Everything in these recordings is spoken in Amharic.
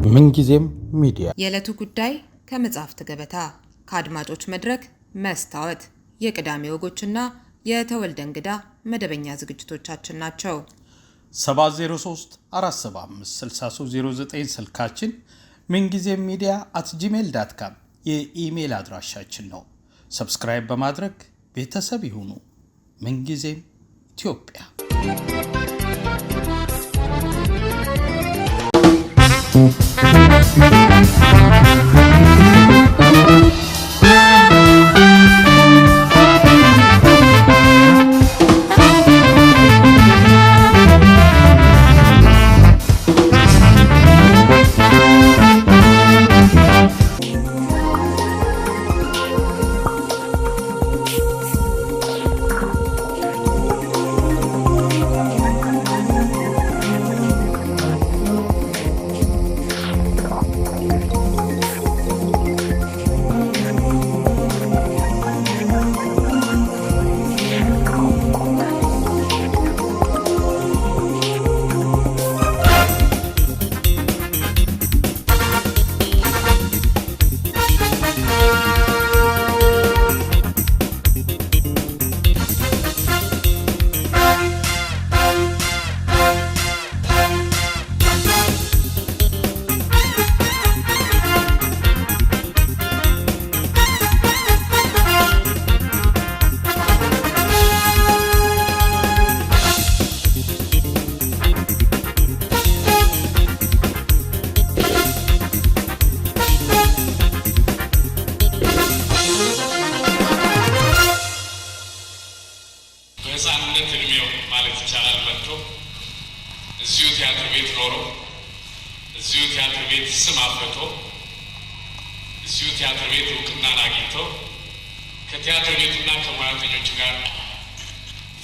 ምንጊዜም ሚዲያ የዕለቱ ጉዳይ ከመጽሐፍት ገበታ ከአድማጮች መድረክ መስታወት የቅዳሜ ወጎችና የተወልደ እንግዳ መደበኛ ዝግጅቶቻችን ናቸው። 703 475 6309 ስልካችን ምንጊዜም media@gmail.com የኢሜል አድራሻችን ነው። ሰብስክራይብ በማድረግ ቤተሰብ ይሁኑ። ምንጊዜም ኢትዮጵያ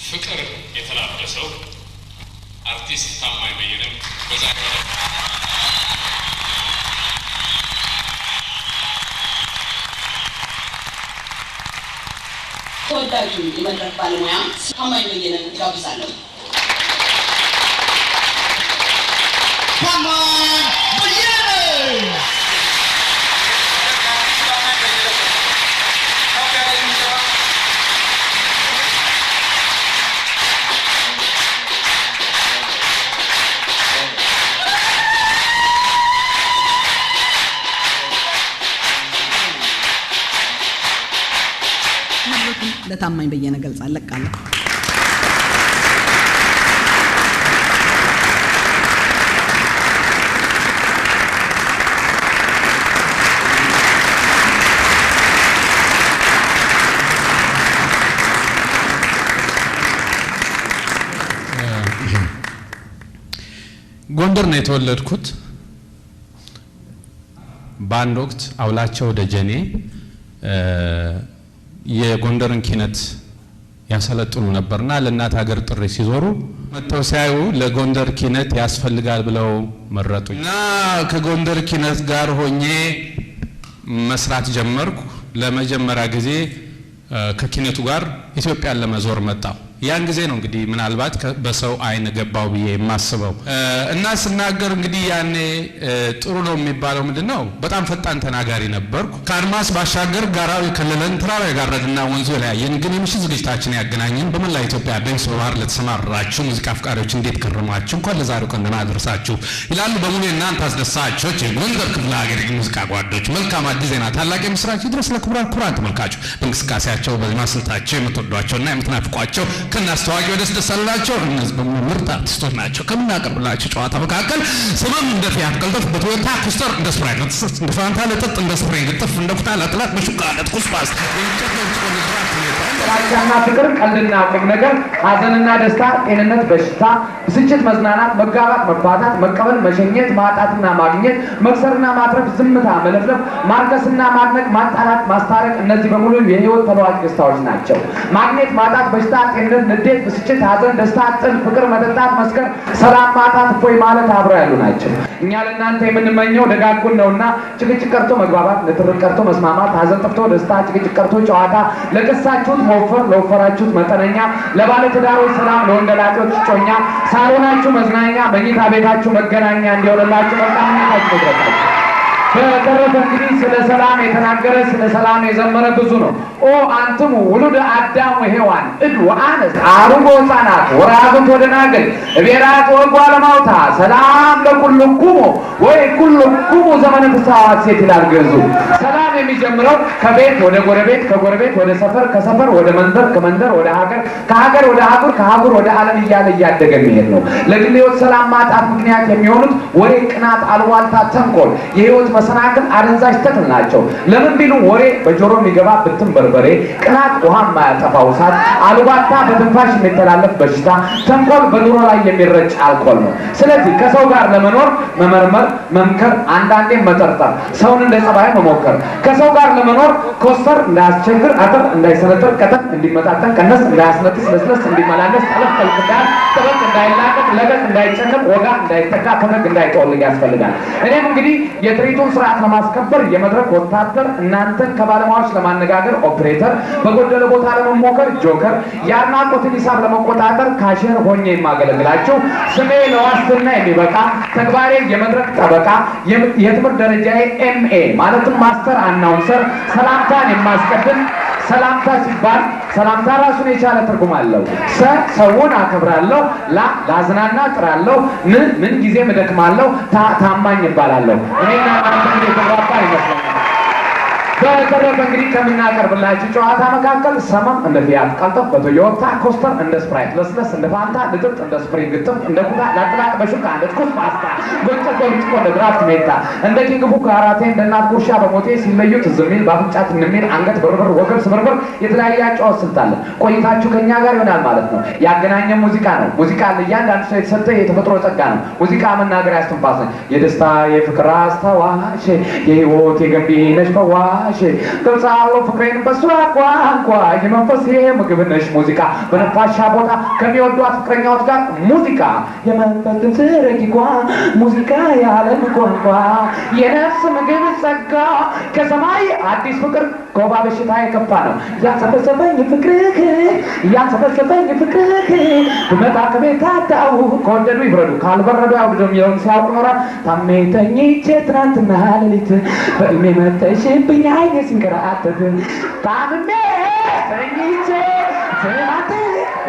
ፍቅር የተላበሰው አርቲስት ታማኝ በየነም ተወዳጁ የመድረክ ባለሙያ ታማኝ በየነም ጋብዛለሁ። ታማኝ በየነም ለታማኝ በየነ ገልጻለሁ ለቃለሁ። ጎንደር ነው የተወለድኩት። በአንድ ወቅት አውላቸው ደጀኔ የጎንደርን ኪነት ያሰለጥኑ ነበርና ለእናት ሀገር ጥሪ ሲዞሩ መተው ሲያዩ ለጎንደር ኪነት ያስፈልጋል ብለው መረጡኝና ከጎንደር ኪነት ጋር ሆኜ መስራት ጀመርኩ። ለመጀመሪያ ጊዜ ከኪነቱ ጋር ኢትዮጵያን ለመዞር መጣሁ። ያን ጊዜ ነው እንግዲህ ምናልባት በሰው አይን ገባው ብዬ የማስበው እና ስናገር እንግዲህ ያኔ ጥሩ ነው የሚባለው ምንድነው በጣም ፈጣን ተናጋሪ ነበርኩ። ከአድማስ ባሻገር ጋራው የከለለን ተራራ የጋረደና ወንዙ የለያየን ግን የምሽት ዝግጅታችን ያገናኘን በመላ ኢትዮጵያ በኢንስ ባህር ለተሰማራችሁ ሙዚቃ አፍቃሪዎች እንዴት ከረማችሁ? እንኳን ለዛሬው ቀን አደረሳችሁ ይላሉ በሙሉ እናንተ አስደሳቾች የጎንደር ክፍለ ሀገር ሙዚቃ ጓዶች። መልካም አዲስ ዜና ታላቅ ምስራች ይድረስ ለክቡራን ተመልካቾች። በእንቅስቃሴያቸው በማስልታቸው የምትወዷቸውና የምትናፍቋቸው ከናስተዋቂው ደስ አላቸው እነዚህ በምርጥ አርቲስቶች ናቸው። ከምናቀርብላችሁ ጨዋታ መካከል ስምም እንደ ፊያት ቀልጠፍ በቶዮታ ኮስተር እንደ ስፕራይት እንደ ፋንታ ለጥጥ እንደ ስፕሪንግ ጥፍ እንደ ኩታ ለጥላት በሹካለት ኩስፓስ ራቻና ፍቅር ቀልድና ቁም ነገር ሀዘንና ደስታ ጤንነት በሽታ ብስጭት መዝናናት መጋባት መፋታት መቀበል መሸኘት ማጣትና ማግኘት መክሰርና ማትረፍ ዝምታ መለፍለፍ ማርከስና ማድነቅ ማጣላት ማስታረቅ እነዚህ በሙሉ የህይወት ተለዋጭ ደስታዎች ናቸው። ማግኘት ማጣት በሽታ ጤንነት ንዴት ብስጭት ሀዘን ደስታ ጥል ፍቅር መጠጣት መስከር ሰላም ማጣት እፎይ ማለት አብረው ያሉ ናቸው። እኛ ለእናንተ የምንመኘው ደጋጉን ነውና ጭቅጭቅ ቀርቶ መግባባት ንትርክ ቀርቶ መስማማት ሀዘን ጠፍቶ ደስታ ጭቅጭቅ ቀርቶ ጨዋታ ለቀሳችሁት ለመወፈር ለወፈራችሁት መጠነኛ፣ ለባለ ትዳሮች ሰላም፣ ለወንደላጤዎች ጮኛ፣ ሳሎናችሁ መዝናኛ፣ መኝታ ቤታችሁ መገናኛ እንዲሆንላችሁ መልካም ምኞታችሁ ይድረሳችሁ። በተረፈ እንግዲህ ስለ ሰላም የተናገረ ስለ ሰላም የዘመረ ብዙ ነው። ኦ አንትሙ ውሉደ አዳም ወሔዋን እድ ወአንስት አሩጎ ሕፃናት ወራጉት ወደናግል እቤራት ወጓለ ማውታ ሰላም ለኩልኩሙ ወይ ኩልኩሙ ዘመነ ፍስሐ ሐሴት ይላል ግዕዙ። ሰላም የሚጀምረው ከቤት ወደ ጎረቤት፣ ከጎረቤት ወደ ሰፈር፣ ከሰፈር ወደ መንደር፣ ከመንደር ወደ ሀገር፣ ከሀገር ወደ አህጉር፣ ከአህጉር ወደ ዓለም እያለ እያደገ የሚሄድ ነው። ለግል ሕይወት ሰላም ማጣት ምክንያት የሚሆኑት ወሬ፣ ቅናት፣ አሉባልታ፣ ተንኮል የሕይወት መሰናክል አደንዛዥ ተክል ናቸው። ለምን ቢሉ ወሬ በጆሮ የሚገባ ብትን በርበሬ፣ ቅናት ውሃ የማያጠፋው እሳት፣ አሉባልታ በትንፋሽ የሚተላለፍ በሽታ፣ ተንኮል በኑሮ ላይ የሚረጭ አልኮል ነው። ስለዚህ ከሰው ጋር ለመኖር መመርመር፣ መምከር፣ አንዳንዴም መጠርጠር፣ ሰውን እንደ ጸባይ መሞከር። ከሰው ጋር ለመኖር ኮስተር እንዳያስቸግር፣ አጥር እንዳይሰነጥር፣ ቀጠን እንዲመጣጠን፣ ቀነስ እንዳያስነጥስ፣ ለስለስ እንዲመላለስ፣ ጠለፍ ጠልቅ እንዳያል፣ ጥበቅ እንዳይላቀቅ፣ ለቀቅ እንዳይጨነቅ፣ ወጋ እንዳይተካ፣ ፈገግ እንዳይጠወልግ ያስፈልጋል። እኔም እንግዲህ የትርኢቱን ስርዓት ለማስከበር የመድረክ ወታደር፣ እናንተን ከባለሙያዎች ለማነጋገር ኦፕሬተር፣ በጎደለ ቦታ ለመሞከር ጆከር፣ የአድናቆትን ሂሳብ ለመቆጣጠር ካሽር ሆኜ የማገለግላችሁ ስሜ ለዋስትና የሚበቃ ተግባሬ የመድረክ ጠበቃ፣ የትምህርት ደረጃዬ ኤምኤ ማለትም ማስተር አናውንሰር፣ ሰላምታን የማስቀድም ሰላምታ ሲባል ሰላምታ ራሱን የቻለ ትርጉም አለው። ሰውን አከብራለሁ፣ ላዝናና ጥራለሁ፣ ምን ጊዜ እደክማለሁ፣ ታማኝ ይባላለሁ። እኔና አንተ የተግባባ ይመስለኛል። በተረፈ እንግዲህ ከምናቀርብላችሁ ጨዋታ መካከል ሰመም እንደ ፊያት፣ ቀልጠፍ በቶዮታ፣ ኮስተር እንደ ስፕራይት፣ ለስለስ እንደ ፋንታ፣ ልጥጥ እንደ ስፕሪንግ፣ ግጥም እንደ ኩታ፣ ላጥላቅ በሹካ እንደ ትኩስ ፓስታ፣ ጎንጨት በብርጭቆ እንደ ድራፍት ሜታ፣ እንደ ኪንግ ፉ ካራቴ እንደ እናት ጉርሻ በሞቴ ሲለዩ ትዝ የሚል በአፍንጫት እንሚል አንገት በርበር ወገብ ስብርብር የተለያየ አጫዋት ስልት አለ። ቆይታችሁ ከኛ ጋር ይሆናል ማለት ነው። ያገናኘን ሙዚቃ ነው። ሙዚቃ ለእያንዳንዱ ሰው የተሰጠ የተፈጥሮ ጸጋ ነው። ሙዚቃ መናገር ያስተንፋስ ነው። የደስታ የፍቅር አስታዋሽ የህይወት የገንቢ ነሽ ፈዋሽ ገልጻለሁ ፍቅሬን በሷ ቋንቋ የመንፈስ ምግብ ነሽ ሙዚቃ በነፋሻ ቦታ ከሚወዷት ፍቅረኛዎች ጋር ሙዚቃ የመንፈስ ድምፅ ረቂቋ ሙዚቃ የዓለም ቋንቋ የነፍስ ምግብ ጸጋ ከሰማይ አዲስ ፍቅር ከወባ በሽታ የከፋ ነው። ያንሰፈሰፈኝ ፍቅርህ ያንሰፈሰፈኝ ፍቅርህ ብመጣ ከቤት አጣው ከወደዱ ይፍረዱ ካልበረዱ ያውዱ የሚለውን ሲያውቅ ኖሯል። ታሜ ተኝቼ ትናንትና ሌሊት በእልሜ መተሽብኝ አይኔ ሲንከራተት ታምሜ ተኝቼ ትናንት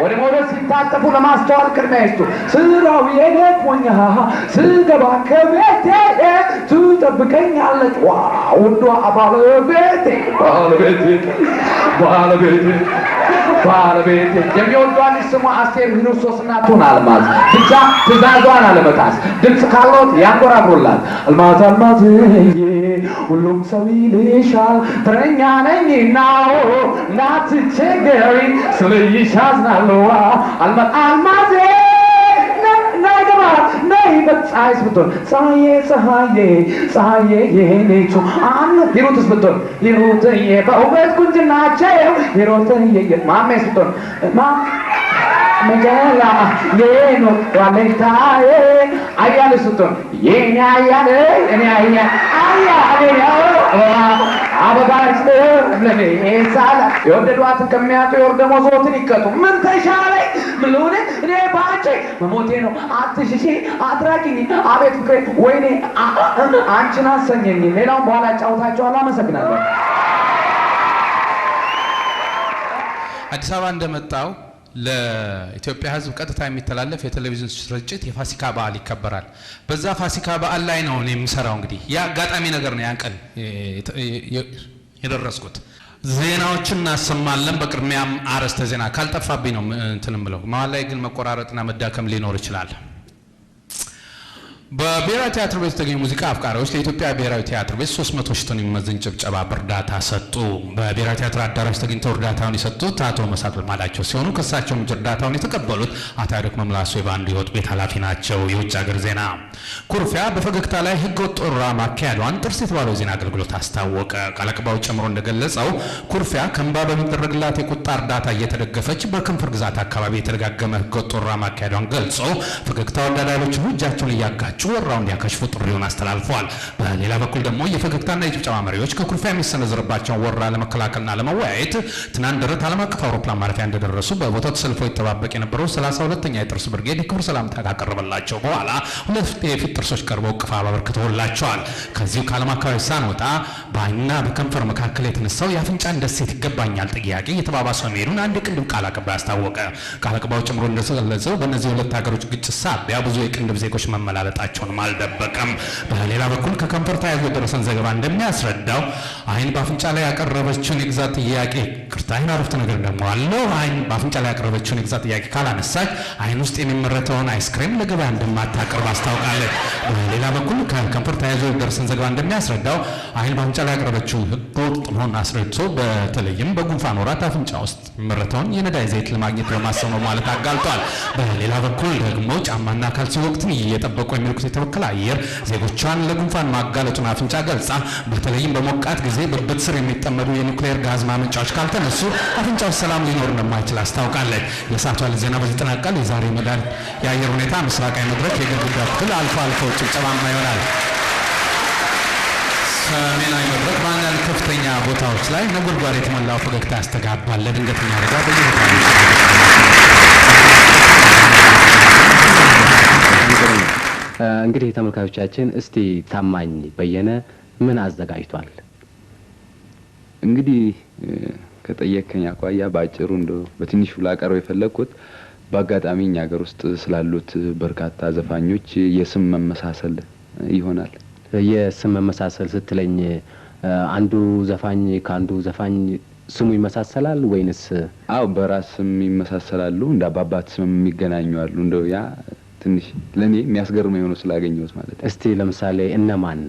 ወደ ሞደስ ሲታጠፉ ለማስተዋል ቅድሚያ ይስጡ። ስራው የደክሞኛ ስገባ ከቤቴ ትጠብቀኛለች ውዷ ባለቤቴ ባለቤቴ የሚወዷን ስሟ አስቴር ሂሩት ሶስና ቱን አልማዝ ብቻ ትእዛዟን አለመጣስ ድምፅ ካሎት ያንጎራጉሩላት አልማዝ አልማዝዬ ሁሉም ሰው ይልሻል ተረኛ ነኝና እንዳትቸገሪ ስለይሽ አዝናለሁ አልማዝ ናይገባ ናይ በፀሐይስ ብትሆን ፀሐዬ የኔቱ ሂሩትስ ብትሆን ሂሩትዬ በውበት ቁንጅናቸው ሂሩትዬ ማሜስ ብትሆን መገላ የኖ ዋለታዬ አያሌ ስትሆን የኔ አያሌ እኔ አያሌ አበባች ለኔ ሳላ የወደዷትን ከሚያጡ የወር ደመወዝዎትን ይቀጡ። ምን ተሻለኝ ምን ልሁን እኔ ባንቺ መሞቴ ነው አትሽሺ አትራቂኝ አቤት ፍቅሬ ወይኔ አንቺን አሰኘኝ። ሌላውን በኋላ ጫውታቸዋለሁ። አመሰግናለሁ። አዲስ አበባ እንደመጣው ለኢትዮጵያ ሕዝብ ቀጥታ የሚተላለፍ የቴሌቪዥን ስርጭት የፋሲካ በዓል ይከበራል። በዛ ፋሲካ በዓል ላይ ነው እኔ የምሰራው። እንግዲህ ያ አጋጣሚ ነገር ነው ያን ቀን የደረስኩት። ዜናዎችን እናሰማለን። በቅድሚያም አርዕስተ ዜና ካልጠፋብኝ ነው እንትን ብለው መሀል ላይ ግን መቆራረጥና መዳከም ሊኖር ይችላል። በብሔራዊ ቲያትር ቤት የተገኙ ሙዚቃ አፍቃሪዎች ለኢትዮጵያ ብሔራዊ ቲያትር ቤት 300 ሺህ ቶን የሚመዝን ጭብጨባ በእርዳታ ሰጡ። በብሔራዊ ቲያትር አዳራሽ ተገኝተው እርዳታውን የሰጡት አቶ መሳቅ ልማዳቸው ሲሆኑ ከእሳቸውም እርዳታውን የተቀበሉት አቶ ያደክ መምላሶ የባንዱ የወጥ ቤት ኃላፊ ናቸው። የውጭ ሀገር ዜና ኩርፊያ በፈገግታ ላይ ህገወጥ ወረራ ማካሄዷን ጥርስ የተባለው ዜና አገልግሎት አስታወቀ። ቃል አቀባዩ ጨምሮ እንደገለጸው ኩርፊያ ከእንባ በሚደረግላት የቁጣ እርዳታ እየተደገፈች በክንፍር ግዛት አካባቢ የተደጋገመ ህገወጥ ወረራ ማካሄዷን ገልጾ ፈገግታ ወዳድ ኃይሎች እጃቸውን እያጋጩ እያመነጩ ወራውን እንዲያከሽፉ ጥሪውን አስተላልፈዋል። በሌላ በኩል ደግሞ የፈገግታና የጭብጨባ መሪዎች ከኩርፊያ የሚሰነዘርባቸውን ወራ ለመከላከልና ለመወያየት ትናንት ደረት ዓለም አቀፍ አውሮፕላን ማረፊያ እንደደረሱ በቦታው ተሰልፎ ይጠባበቅ የነበረው 32ኛ የጥርስ ብርጌድ የክብር ሰላምታ ካቀረበላቸው በኋላ ሁለት የፊት ጥርሶች ቀርበው እቅፍ አበርክተውላቸዋል። ከዚሁ ከዓለም አካባቢ ሳንወጣ በአይንና በከንፈር መካከል የተነሳው የአፍንጫን ደሴት ይገባኛል ጥያቄ የተባባሰ መሄዱን አንድ የቅንድብ ቃል አቀባይ አስታወቀ። ቃል አቀባዩ ጨምሮ እንደገለጸው በእነዚህ ሁለት ሀገሮች ግጭት ሳቢያ ብዙ የቅንድብ ዜጎች መመላለጣቸውን አልደበቀም። በሌላ በኩል ከከንፈር ተያይዞ የደረሰን ዘገባ እንደሚያስረዳው አይን በአፍንጫ ላይ ያቀረበችውን የግዛት ጥያቄ አይን አረፍተ ነገር ደግሞ አለው። አይን በአፍንጫ ላይ ያቀረበችውን የግዛት ጥያቄ ካላነሳች አይን ውስጥ የሚመረተውን አይስክሬም ለገበያ እንደማታቀርብ አስታውቃለች። በሌላ በኩል ከከንፈር ተያይዞ የደረሰን ዘገባ እንደሚያስረዳው አይን በአፍንጫ ላይ ያቀረበችው ህገወጥ መሆኑን አስረድቶ በተለይም በጉንፋን ወራት አፍንጫ ውስጥ የሚመረተውን የነዳጅ ዘይት ለማግኘት በማሰብ ነው ማለት አጋልጧል። በሌላ በኩል ደግሞ ጫማና ካልሲ ወቅትን እየጠበቁ የሚልኩት የተበከለ አየር ዜጎቿን ለጉንፋን ማጋለጡን አፍንጫ ገልጻ በተለይም በሞቃት ጊዜ በበት ስር የሚጠመዱ የኒውክሌር ጋዝ ማመንጫዎች ካልተነሱ አፍንጫው ሰላም ሊኖር እንደማይችል አስታውቃለች። የሰዓቱ ያለ ዜና በዚህ ተጠናቀቀ። የዛሬ መዳን የአየር ሁኔታ ምስራቃዊ መድረክ የግድግዳ ክፍል አልፎ አልፎ ጭብጨባማ ይሆናል። ሰሜናዊ መድረክ በአንዳንድ ከፍተኛ ቦታዎች ላይ ነጎድጓድ የተሞላው ፈገግታ ያስተጋባል። ለድንገተኛ አደጋ በየቦታው እንግዲህ ተመልካቾቻችን እስቲ ታማኝ በየነ ምን አዘጋጅቷል? እንግዲህ ከጠየቀኝ አኳያ ባጭሩ እንደው በትንሹ ላቀርብ የፈለኩት በአጋጣሚ እኛ ሀገር ውስጥ ስላሉት በርካታ ዘፋኞች የስም መመሳሰል ይሆናል። የስም መመሳሰል ስትለኝ አንዱ ዘፋኝ ከአንዱ ዘፋኝ ስሙ ይመሳሰላል ወይንስ? አው በራስም ይመሳሰላሉ፣ እንደ አባባት ስም የሚገናኙ አሉ። እንደው ያ ትንሽ ለኔ የሚያስገርመኝ ሆኖ ስላገኘሁት ማለት ነው። እስቲ ለምሳሌ እነማን?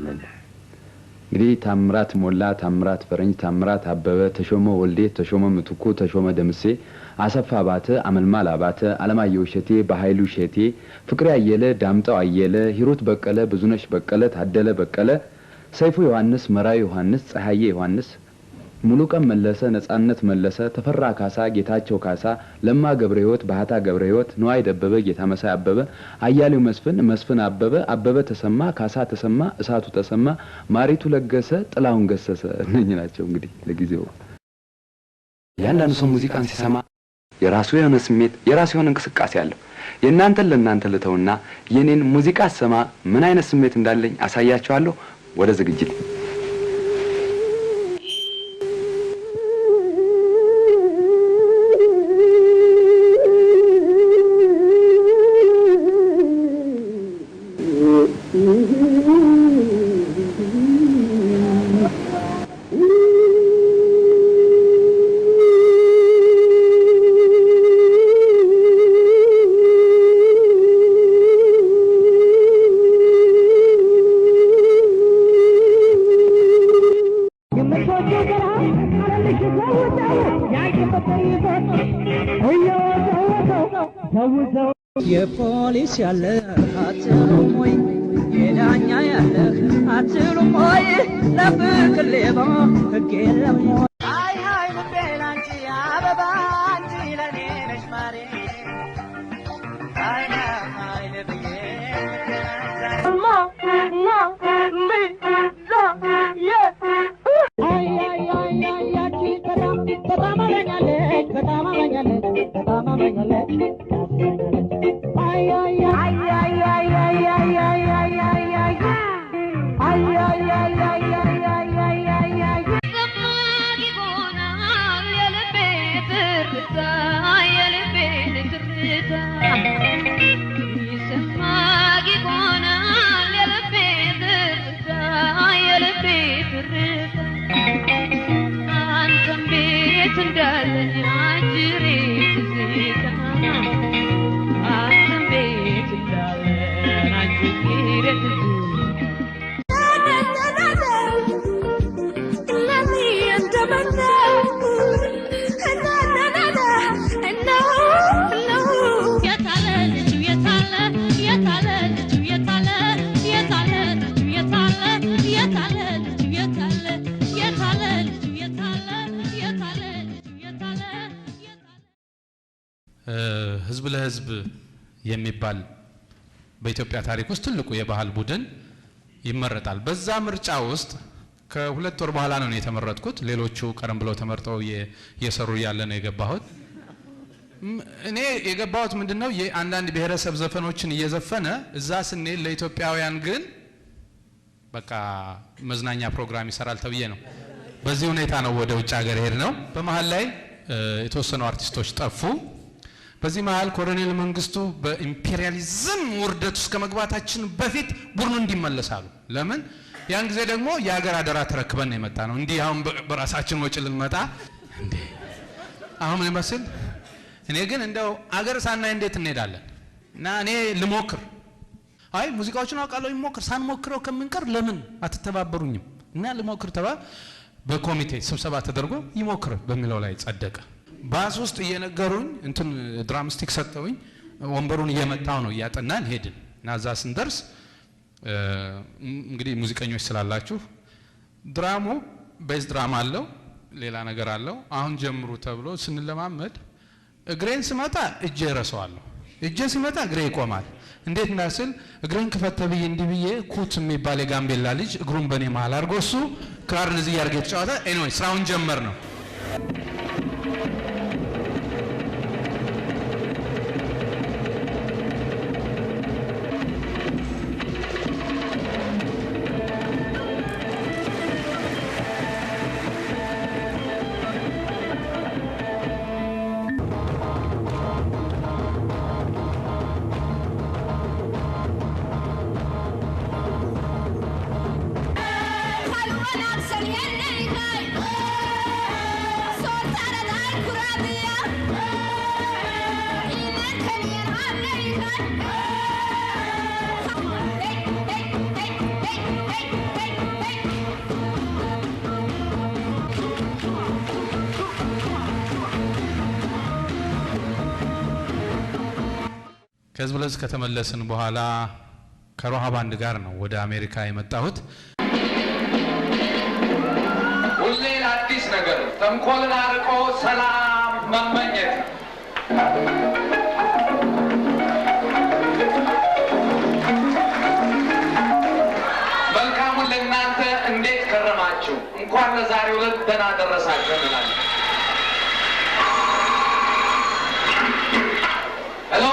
እንግዲህ ታምራት ሞላ፣ ታምራት ፈረኝ፣ ታምራት አበበ፣ ተሾመ ወልዴ፣ ተሾመ ምትኩ፣ ተሾመ ደምሴ፣ አሰፋ ባተ፣ አመልማል አባተ፣ አለማየሁ ሸቴ፣ በኃይሉ ሸቴ፣ ፍቅሬ አየለ፣ ዳምጠው አየለ፣ ሂሩት በቀለ፣ ብዙነሽ በቀለ፣ ታደለ በቀለ፣ ሰይፉ ዮሐንስ፣ መራዊ ዮሐንስ፣ ፀሐዬ ዮሐንስ፣ ሙሉቀን መለሰ፣ ነጻነት መለሰ፣ ተፈራ ካሳ፣ ጌታቸው ካሳ፣ ለማ ገብረ ሕይወት፣ ባህታ ገብረ ሕይወት፣ ነዋይ ደበበ፣ ጌታ መሳይ አበበ፣ አያሌው መስፍን፣ መስፍን አበበ፣ አበበ ተሰማ፣ ካሳ ተሰማ፣ እሳቱ ተሰማ፣ ማሪቱ ለገሰ፣ ጥላሁን ገሰሰ እነኚህ ናቸው። እንግዲህ ለጊዜው ያንዳንዱ ሰው ሙዚቃን ሲሰማ የራሱ የሆነ ስሜት፣ የራሱ የሆነ እንቅስቃሴ አለው። የእናንተን ለእናንተ ልተውና የኔን ሙዚቃ ሰማ ምን አይነት ስሜት እንዳለኝ አሳያችኋለሁ። ወደ ዝግጅት የፖሊስ ያለ አትሉም ወይ? የዳኛ ያለ አትሉም ወይ? ለፍቅር ሌባ ሕግ የለም ወይ? አይ አይ ልቤ ላንቺ አበባ አንቺ ለኔ ነሽ ማሬ አይ አይ ልቤ ህዝብ ለህዝብ የሚባል በኢትዮጵያ ታሪክ ውስጥ ትልቁ የባህል ቡድን ይመረጣል። በዛ ምርጫ ውስጥ ከሁለት ወር በኋላ ነው የተመረጥኩት። ሌሎቹ ቀደም ብለው ተመርጠው እየሰሩ ያለ ነው የገባሁት። እኔ የገባሁት ምንድነው የአንዳንድ ብሔረሰብ ዘፈኖችን እየዘፈነ እዛ ስንል ለኢትዮጵያውያን ግን በቃ መዝናኛ ፕሮግራም ይሰራል ተብዬ ነው። በዚህ ሁኔታ ነው ወደ ውጭ ሀገር ሄድ ነው። በመሃል ላይ የተወሰኑ አርቲስቶች ጠፉ። በዚህ መሃል ኮሎኔል መንግስቱ በኢምፔሪያሊዝም ውርደት ውስጥ ከመግባታችን በፊት ቡድኑ እንዲመለሳሉ። ለምን ያን ጊዜ ደግሞ የሀገር አደራ ተረክበን የመጣ ነው። እንዲህ አሁን በራሳችን ወጪ ልንመጣ እንዴ አሁን ይመስል እኔ ግን እንደው አገር ሳናይ እንዴት እንሄዳለን? እና እኔ ልሞክር አይ ሙዚቃዎችን አውቃለሁ ይሞክር ሳንሞክረው ከምንቀር ለምን አትተባበሩኝም? እና ልሞክር ተባ በኮሚቴ ስብሰባ ተደርጎ ይሞክር በሚለው ላይ ጸደቀ። ባስ ውስጥ እየነገሩኝ እንትን ድራምስቲክ ሰጠውኝ። ወንበሩን እየመታው ነው እያጠናን ሄድን። እና እዛ ስንደርስ እንግዲህ ሙዚቀኞች ስላላችሁ ድራሙ ቤዝ ድራማ አለው ሌላ ነገር አለው። አሁን ጀምሩ ተብሎ ስንለማመድ እግሬን ስመታ እጄ ረሳዋለሁ፣ እጄ ሲመታ እግሬ ይቆማል። እንዴት እንዳስል እግሬን ከፈተብዬ እንዲህ ብዬ ኩት የሚባል የጋምቤላ ልጅ እግሩን በኔ መሃል አድርጎ እሱ ክራር እንደዚህ ያርገ ተጫወተ። ኤኒዌይ ስራውን ጀመር ነው። ከዚህ ብለስ ከተመለስን በኋላ ከሮሃ ባንድ ጋር ነው ወደ አሜሪካ የመጣሁት። ሁሌ አዲስ ነገር ተንኮልን አርቆ ሰላም መመኘት መልካሙን ለእናንተ እንዴት ከረማችሁ? እንኳን ለዛሬው ዕለት ደህና ደረሳችሁ እንላለን። ሄሎ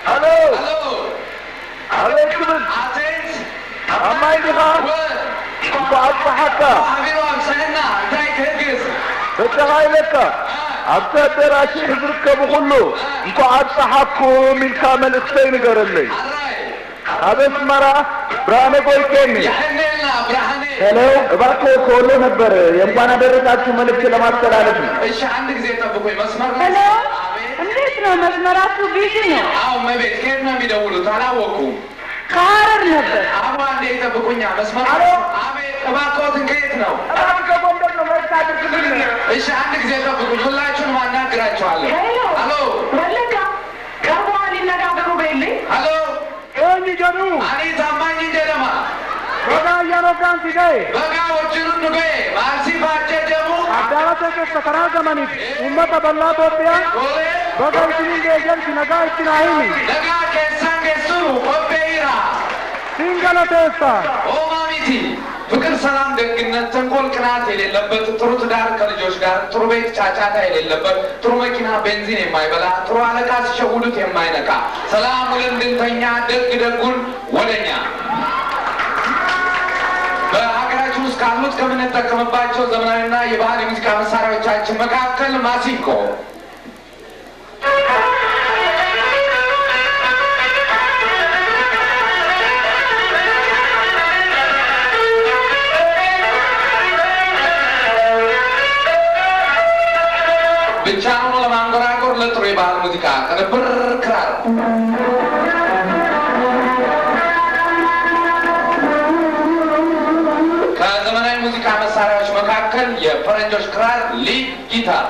Hello. Hello. عليكم. عزيز. أما يدها. بعد حتى. حبيبي وامسحنا. انتي تهجز. بتغاي لك. أبتدى راشي حضرك بخلو. انكو عاد صحابكو من كامل اختين قرلي. هذا اسمرا براني قوي كيني. يحنينا براني. هلو. باكو كولو نبر. يمبانا بريتاتشو ملك سلامات سلالتي. ايش عندك زي تبقوي مسمرنا؟ هلو. እንዴት ነው መስመራቱ ቢዚ ነው? አዎ መቤት ከየት ነው የሚደውሉት? አላወኩም። ከሐረር ነበር። አባ እንዴት ጠብቁኛ መስመር አቤት እባክዎትን ከየት ነው? ከጎንደር ነው መልስ አድርግልኝ። እሺ አንድ ጊዜ ጠብቁኝ ሁላችሁንም አናግራችኋለሁ። ሄሎ ወለጋ ቀርበዋል ይነጋገሩ በይልኝ። ሄሎ እኔ ጀኑ አኒ ታማኝ ጀለማ በጋ ያኖጋን ሲጋይ በጋ ወጭሩን ንገ ማርሲ ባጨ ጀሙ አዳራተ ከሰከራ ዘመኒት ኡመተ በላ ኢትዮጵያ በጋ ይችላል ገጀል ሲነጋ ይችላል ለጋ ከሳን ከሱሩ ኦፔራ ሲንገላ ተስታ ኦማሚቲ ፍቅር፣ ሰላም፣ ደግነት፣ ተንኮል፣ ቅናት የሌለበት ጥሩ ትዳር ከልጆች ጋር ጥሩ ቤት ጫጫታ የሌለበት ጥሩ መኪና ቤንዚን የማይበላ ጥሩ አለቃ ሲሸውዱት የማይነቃ ሰላም ለእንድንተኛ ደግ ደጉን ወደኛ በሀገራችን ውስጥ ካሉት ከምንጠቀምባቸው ዘመናዊና የባህል የሙዚቃ መሳሪያዎቻችን መካከል ማሲንቆ ብቻ ሆኖ ለማንጎራጎር ለጥሩ የባህል ሙዚቃ ቅንብር ክራር ከዘመናዊ ሙዚቃ መሳሪያዎች መካከል የፈረንጆች ክራር ሊድ ጊታር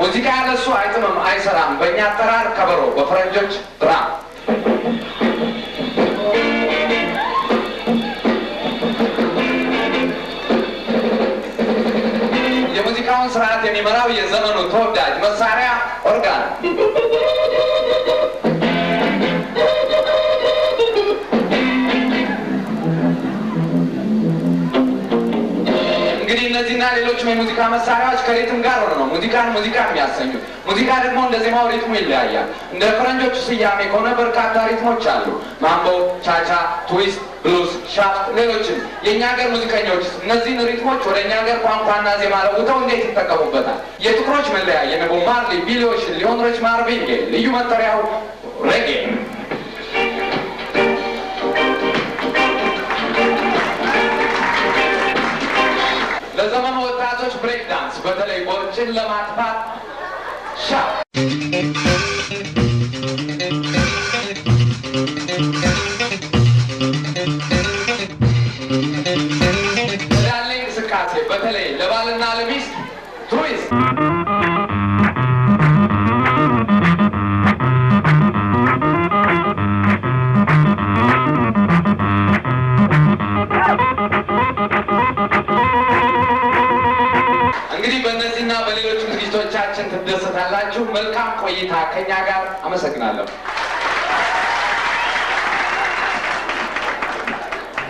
ሙዚቃ ያለሱ አይጥምም አይሰራም። በእኛ አጠራር ከበሮ፣ በፈረንጆች ድራም የሚመራው የዘመኑ ተወዳጅ መሳሪያ ኦርጋን እነዚህና ሌሎችም የሙዚቃ መሳሪያዎች ከሪትም ጋር ሆነው ሙዚቃን ሙዚቃ የሚያሰኙት ሙዚቃ ደግሞ እንደ ዜማው ሪትሙ ይለያያል። እንደ ፈረንጆቹ ስያሜ ከሆነ በርካታ ሪትሞች አሉ። ማምቦ፣ ቻቻ፣ ትዊስት፣ ብሉስ፣ ሻፍት፣ ሌሎችም። የእኛ ሀገር ሙዚቀኞች እነዚህን ሪትሞች ወደ እኛ ሀገር ቋንቋና ዜማ ለውጠው እንዴት ይጠቀሙበታል? የጥቁሮች መለያ የነ ቦብ ማርሊ፣ ቢሊ ኦሽን፣ ሊዮን ሪች፣ ማርቪን ጌይ ልዩ መጠሪያው ሬጌ ለዘመኑ ወጣቶች ብሬክ ዳንስ በተለይ ቦርጭን ለማጥፋት ሻ ያለ እንቅስቃሴ በተለይ ለባልና ለሚስት ትዊስት በእነዚህና በሌሎች ዝግጅቶቻችን ትደሰታላችሁ። መልካም ቆይታ ከኛ ጋር። አመሰግናለሁ።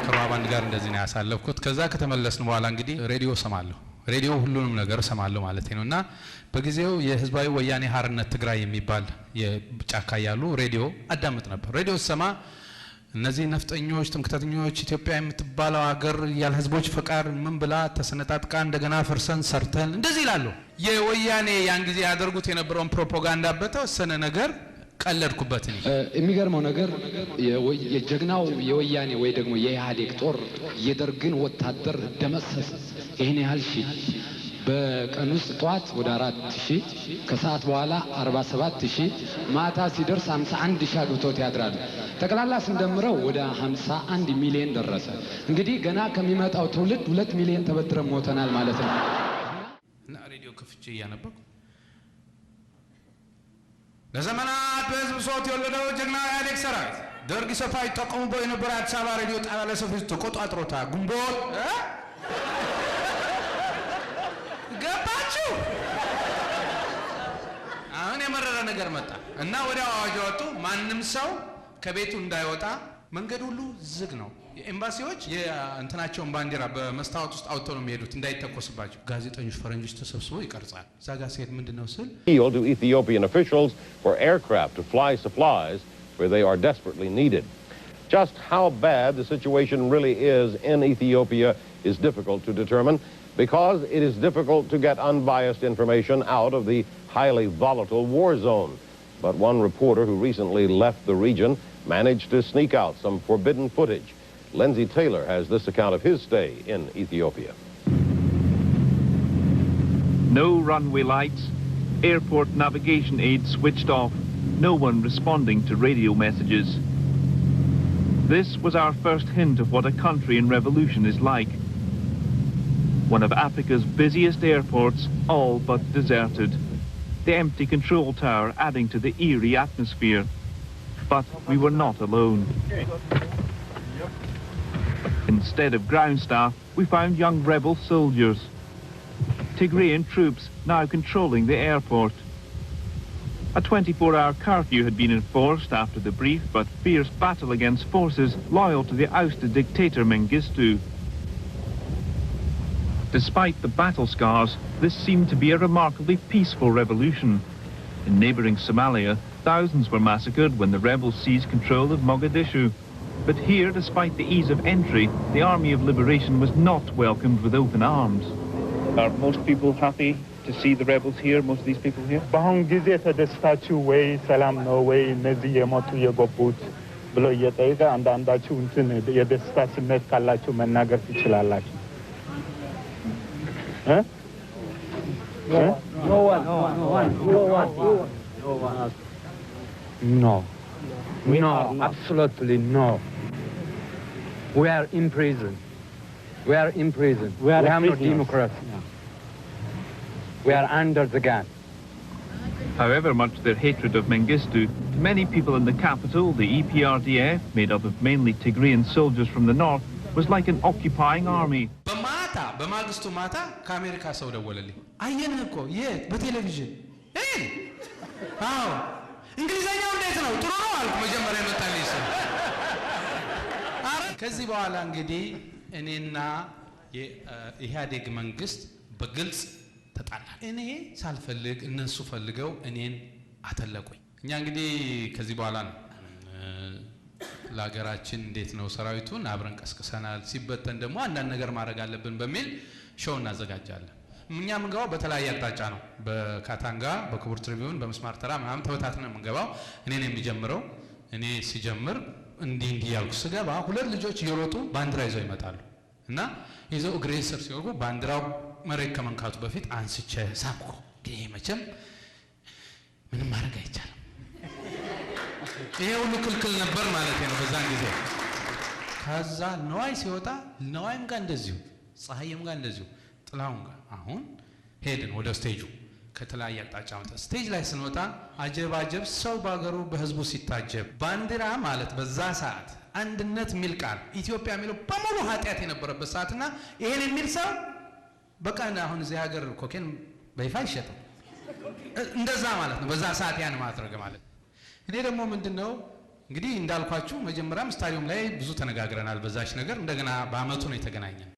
ከባንድ ጋር እንደዚህ ነው ያሳለፍኩት። ከዛ ከተመለስን በኋላ እንግዲህ ሬዲዮ ሰማለሁ። ሬዲዮ ሁሉንም ነገር ሰማለሁ ማለት ነው። እና በጊዜው የህዝባዊ ወያኔ ሓርነት ትግራይ የሚባል የጫካ ያሉ ሬዲዮ አዳምጥ ነበር። ሬዲዮ ሰማ እነዚህ ነፍጠኞች ትምክህተኞች ኢትዮጵያ የምትባለው ሀገር ያለ ህዝቦች ፈቃድ ምን ብላ ተሰነጣጥቃ እንደገና ፈርሰን ሰርተን እንደዚህ ይላሉ። የወያኔ ያን ጊዜ ያደርጉት የነበረውን ፕሮፓጋንዳ በተወሰነ ነገር ቀለድኩበት። የሚገርመው ነገር የጀግናው የወያኔ ወይ ደግሞ የኢህአዴግ ጦር የደርግን ወታደር ደመሰሰ። ይሄን ያህል ሺህ በቀን ውስጥ ጧት ወደ 4000 ከሰዓት በኋላ 47000 ማታ ሲደርስ 51000 አግብቶት ያድራሉ። ጠቅላላ ስንደምረው ወደ 51 ሚሊዮን ደረሰ። እንግዲህ ገና ከሚመጣው ትውልድ 2 ሚሊዮን ተበድረን ሞተናል ማለት ነው። እና ሬዲዮ ከፍቼ እያነበብኩ ለዘመናት በህዝብ ብሶት የወለደው ጀግና ኢህአዴግ ሰራዊት ደርግ ሰፋ ይጠቀሙበት የነበረ አዲስ አበባ ሬዲዮ ጣቢያ ለሰፊው ተቆጣጥሮታል። ጉንቦት ገባችሁ? አሁን የመረረ ነገር መጣ እና ወዲያው አዋጅ ወጡ። ማንም ሰው ከቤቱ እንዳይወጣ፣ መንገድ ሁሉ ዝግ ነው። ኤምባሲዎች የእንትናቸውን ባንዲራ በመስታወት ውስጥ አውጥተው ነው የሚሄዱት እንዳይተኮስባቸው። ጋዜጠኞች ፈረንጆች ተሰብስበው ይቀርጻል። እዛ ጋር ሲሄድ ምንድነው ስል to Ethiopian officials for aircraft to fly supplies where they are desperately needed. Just how bad the situation really is in Ethiopia is difficult to determine because it is difficult to get unbiased information out of the highly volatile war zone. But one reporter who recently left the region managed to sneak out some forbidden footage. Lindsay Taylor has this account of his stay in Ethiopia. No runway lights, airport navigation aids switched off, no one responding to radio messages. This was our first hint of what a country in revolution is like. One of Africa's busiest airports, all but deserted. The empty control tower adding to the eerie atmosphere. But we were not alone. Instead of ground staff, we found young rebel soldiers. Tigrayan troops now controlling the airport. A 24-hour curfew had been enforced after the brief but fierce battle against forces loyal to the ousted dictator Mengistu. Despite the battle scars, this seemed to be a remarkably peaceful revolution. In neighbouring Somalia, thousands were massacred when the rebels seized control of Mogadishu. But here, despite the ease of entry, the Army of Liberation was not welcomed with open arms. Are most people happy to see the rebels here, most of these people here? በአሁን ጊዜ ተደስታችሁ ወይ ሰላም ነው ወይ እነዚህ የሞቱ የገቡት ብሎ እየጠየቀ አንዳንዳችሁ እንትን የደስታ ስሜት ካላችሁ መናገር ትችላላችሁ። No, absolutely no. We are in prison. We are in prison. We have no democracy. We are under the gun. However much their hatred of Mengistu, to many people in the capital, the EPRDF, made up of mainly Tigrayan soldiers from the north, was like an occupying army. በማታ በማግስቱ ማታ ከአሜሪካ ሰው ደወለልኝ። አየንህ እኮ የት? በቴሌቪዥን። አዎ እንግሊዘኛው እንዴት ነው? ጥሩ ነው አልኩ። መጀመሪያ የመጣልኝ ሰው። ከዚህ በኋላ እንግዲህ እኔና የኢህአዴግ መንግስት በግልጽ ተጣላን። እኔ ሳልፈልግ እነሱ ፈልገው እኔን አተለቁኝ። እኛ እንግዲህ ከዚህ በኋላ ነው ለሀገራችን እንዴት ነው ሰራዊቱን አብረን ቀስቅሰናል። ሲበተን ደግሞ አንዳንድ ነገር ማድረግ አለብን በሚል ሾው እናዘጋጃለን። እኛ የምንገባው በተለያየ አቅጣጫ ነው። በካታንጋ፣ በክቡር ትሪቢዩን፣ በመስማር ተራ ምናምን ተበታትነን የምንገባው። እኔ ነው የሚጀምረው። እኔ ሲጀምር እንዲህ ያልኩ ስገባ ሁለት ልጆች እየሮጡ ባንዲራ ይዘው ይመጣሉ እና ይዘው እግሬ ስር ሲወርቁ ባንዲራው መሬት ከመንካቱ በፊት አንስቼ ሳምኩ። ይሄ መቼም ምንም ማድረግ አይቻልም። ይሄ ሁሉ ክልክል ነበር ማለት ነው በዛን ጊዜ። ከዛ ነዋይ ሲወጣ ነዋይም ጋር እንደዚሁ፣ ፀሐይም ጋር እንደዚሁ፣ ጥላሁን ጋር አሁን ሄድን ወደ ስቴጁ። ከተለያየ አቅጣጫ መጣ። ስቴጅ ላይ ስንወጣ አጀባጀብ ሰው ባገሩ በህዝቡ ሲታጀብ ባንዲራ ማለት በዛ ሰዓት አንድነት የሚል ቃል ኢትዮጵያ የሚለው በሙሉ ኃጢአት የነበረበት ሰዓትና ይሄን የሚል ሰው በቃ አሁን እዚህ ሀገር ኮኬን በይፋ አይሸጥም እንደዛ ማለት ነው። በዛ ሰዓት ያን ማድረግ ማለት እኔ ደግሞ ምንድነው እንግዲህ እንዳልኳችሁ መጀመሪያም ስታዲየም ላይ ብዙ ተነጋግረናል በዛች ነገር። እንደገና በአመቱ ነው የተገናኘን።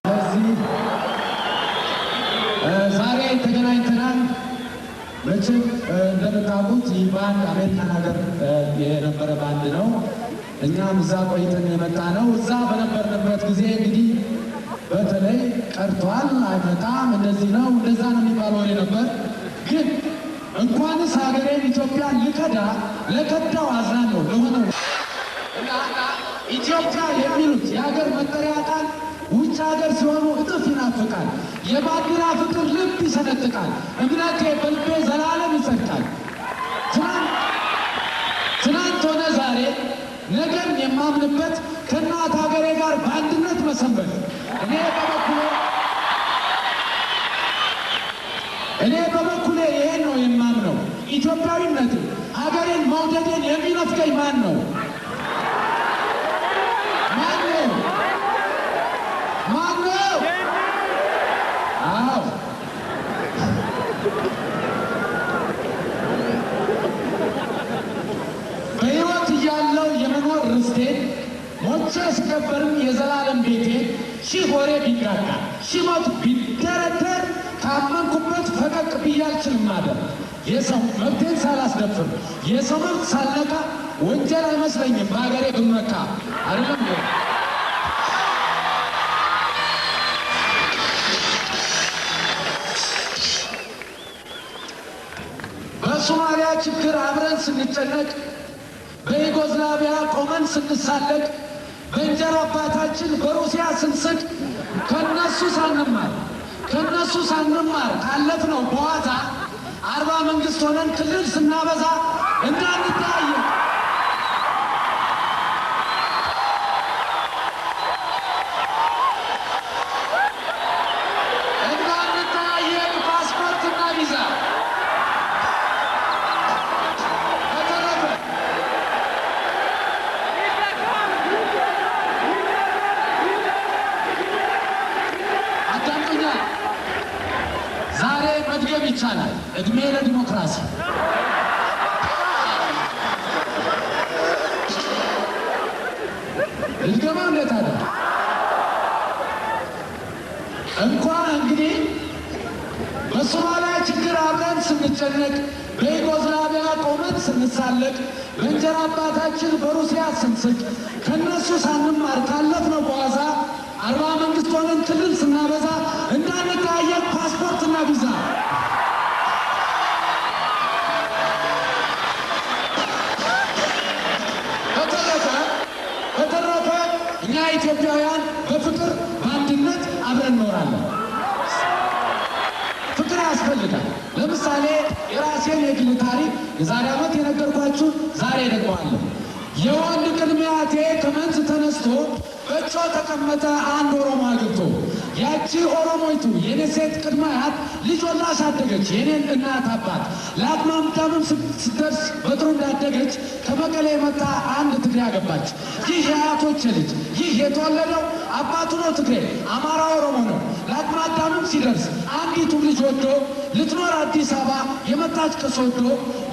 ዛሬ ተገናኝተናል። መቼም እንደምታውቁት ይህ ባንድ አሜሪካን ሀገር የነበረ ባንድ ነው። እኛም እዛ ቆይተን የመጣ ነው። እዛ በነበርንበት ጊዜ እንግዲህ በተለይ ቀርቷል፣ አይመጣም፣ እንደዚህ ነው እንደዛ ነው የሚባለው ነበር። ግን እንኳንስ ሀገሬን ኢትዮጵያን ለከዳው አዝናለሁ ለሆነው ኢትዮጵያ የሚሉት የሀገር መጠሪያ ቃል ውጭ ሀገር ሲሆኑ እጥፍ ይናፍቃል። የባንዲራ ፍቅር ልብ ይሰነጥቃል። እምነቴ በልቤ ዘላለም ይጸድቃል። ትናንት ሆነ ዛሬ ነገን የማምንበት ከእናት ሀገሬ ጋር በአንድነት መሰንበት። እኔ በበኩሌ ይሄን ነው የማምነው። ኢትዮጵያዊነት ሀገሬን መውደዴን የሚነፍቀኝ ማን ነው? በሕይወት እያለው የመኖር ርስቴን ሞቼ ስከበርም የዘላለም ቤቴ ሺህ ወሬ ቢጋጋ ሺህ ሞት ቢደረደር ካመንኩበት ፈቀቅ ብዬ አልችልም ማደር። የሰው መብቴን ሳላስደፍር የሰው መብት ሳልነካ ወንጀል አይመስለኝም በሀገሬ ብመካ። አይደለም በሶማሊያ ችግር አብረን ስንጨነቅ፣ በዩጎዝላቪያ ቆመን ስንሳለቅ፣ በእንጀራ አባታችን በሩሲያ ስንስቅ ከነሱ ሳንማር ካለፍነው በኋላ 40 መንግስት ሆነን ክልል ስናበዛ እንዳንተያየን ፓስፖርትና ቪዛ ዛሬ መድገም ይቻላል። እድሜ ለዲሞክራሲ። ልድገማ እንዴት አለ እንኳን እንግዲህ በሶማሊያ ችግር አብረን ስንጨነቅ፣ በዩጎዝላቪያ ቆመን ስንሳለቅ፣ በእንጀራ አባታችን በሩሲያ ስንስቅ፣ ከነሱ ሳንማር ካለፍነው በኋላ 40 መንግስት ሆነን ክልል ስናበዛ እንዳንተያየን ፓስፖርትና ቪዛ በተረፈ እኛ ኢትዮጵያውያን በፍቅር በአንድነት አብረን እንኖራለን። ፍቅር ያስፈልጋል። ለምሳሌ የራሴን የግል ታሪክ የዛሬ ዓመት የነገርኳችሁ ዛሬ ደግመዋለሁ። የወንድ ቅድመ አያቴ ከመንዝ ተነስቶ በእጇ ተቀመጠ አንድ ኦሮሞ አግብቶ። ያቺ ኦሮሞይቱ የኔ ሴት ቅድመ አያት ልጅ ወልዳ አሳደገች የኔን እናት አባት። ለአቅመ አዳምም ስትደርስ በጥሩ እንዳደገች ከመቀሌ የመጣ አንድ ትግሬ አገባች። ይህ የአያቶች ልጅ ይህ የተወለደው አባቱ ነው ትግሬ፣ አማራ ኦሮሞ ነው። ለአቅመ አዳምም ሲደርስ አንዲቱ ልጅ ወዶ ልትኖር አዲስ አበባ የመጣች ከሶዶ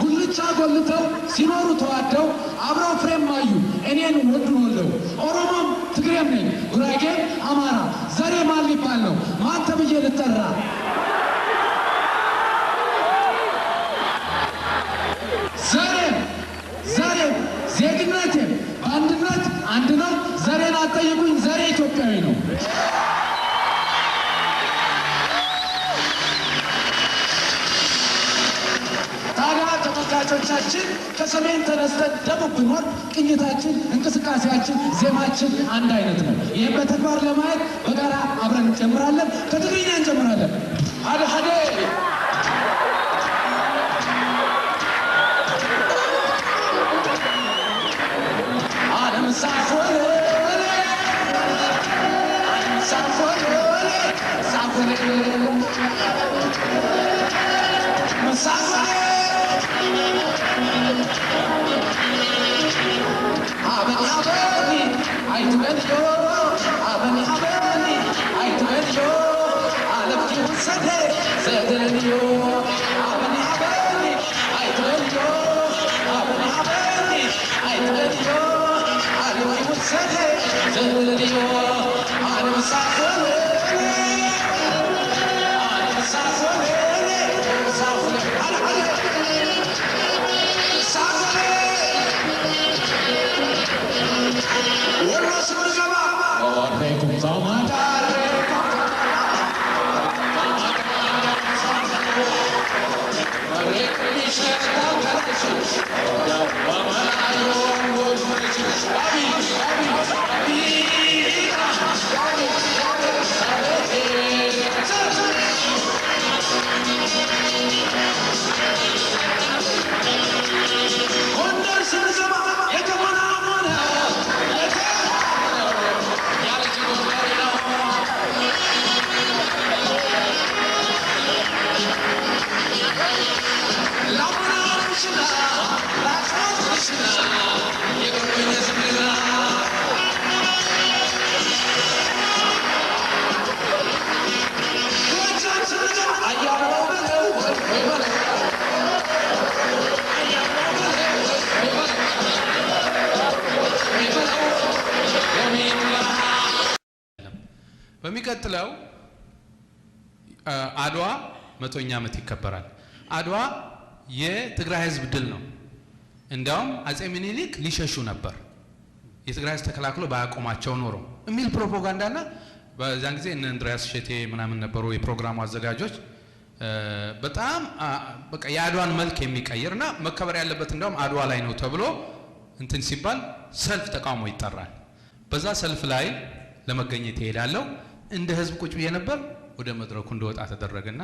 ጉልቻ ጎልተው ሲኖሩ ተዋደው አብረው ፍሬም ማዩ እኔን ወዱን ወልደው ኦሮሞም ትግሬም ነኝ ጉራጌም አማራ ዘሬ ማን ሊባል ነው ማን ተብዬ ልጠራ? ዘሬም ዜግነቴም በአንድነት አንድ ነው። ዘሬን አትጠይቁኝ፣ ዘሬ ኢትዮጵያዊ ነው። ታዲያ ተመልካቾቻችን ከሰሜን ተነስተን ደቡብ ብንወርድ ቅኝታችን፣ እንቅስቃሴያችን፣ ዜማችን አንድ አይነት ነው። ይህም በተግባር ለማየት በጋራ አብረን እንጀምራለን። ከትግርኛ እንጀምራለን። ሀደ ሀደ በሚቀጥለው አድዋ 100ኛ ዓመት ይከበራል። አድዋ የትግራይ ህዝብ ድል ነው። እንዲያውም አጼ ምኒልክ ሊሸሹ ነበር የትግራይ ህዝብ ተከላክሎ ባያቆማቸው ኖሮ የሚል ፕሮፓጋንዳና በዛን ጊዜ እነ እንድሪያስ ሸቴ ምናምን ነበሩ የፕሮግራሙ አዘጋጆች። በጣም በቃ የአድዋን መልክ የሚቀይርና መከበር ያለበት እንዲያውም አድዋ ላይ ነው ተብሎ እንትን ሲባል ሰልፍ ተቃውሞ ይጠራል። በዛ ሰልፍ ላይ ለመገኘት ይሄዳለው። እንደ ህዝብ ቁጭ ብዬ ነበር። ወደ መድረኩ እንደወጣ ተደረገና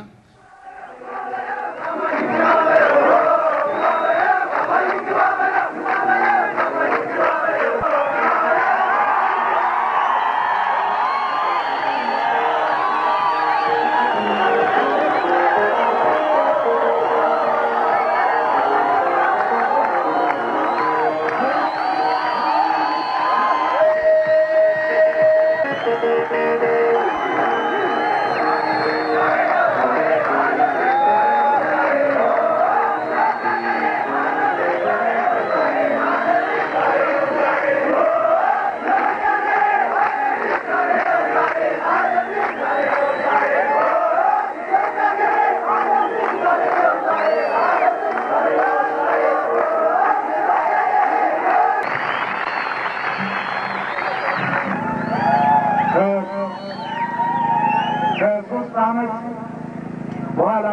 በኋላ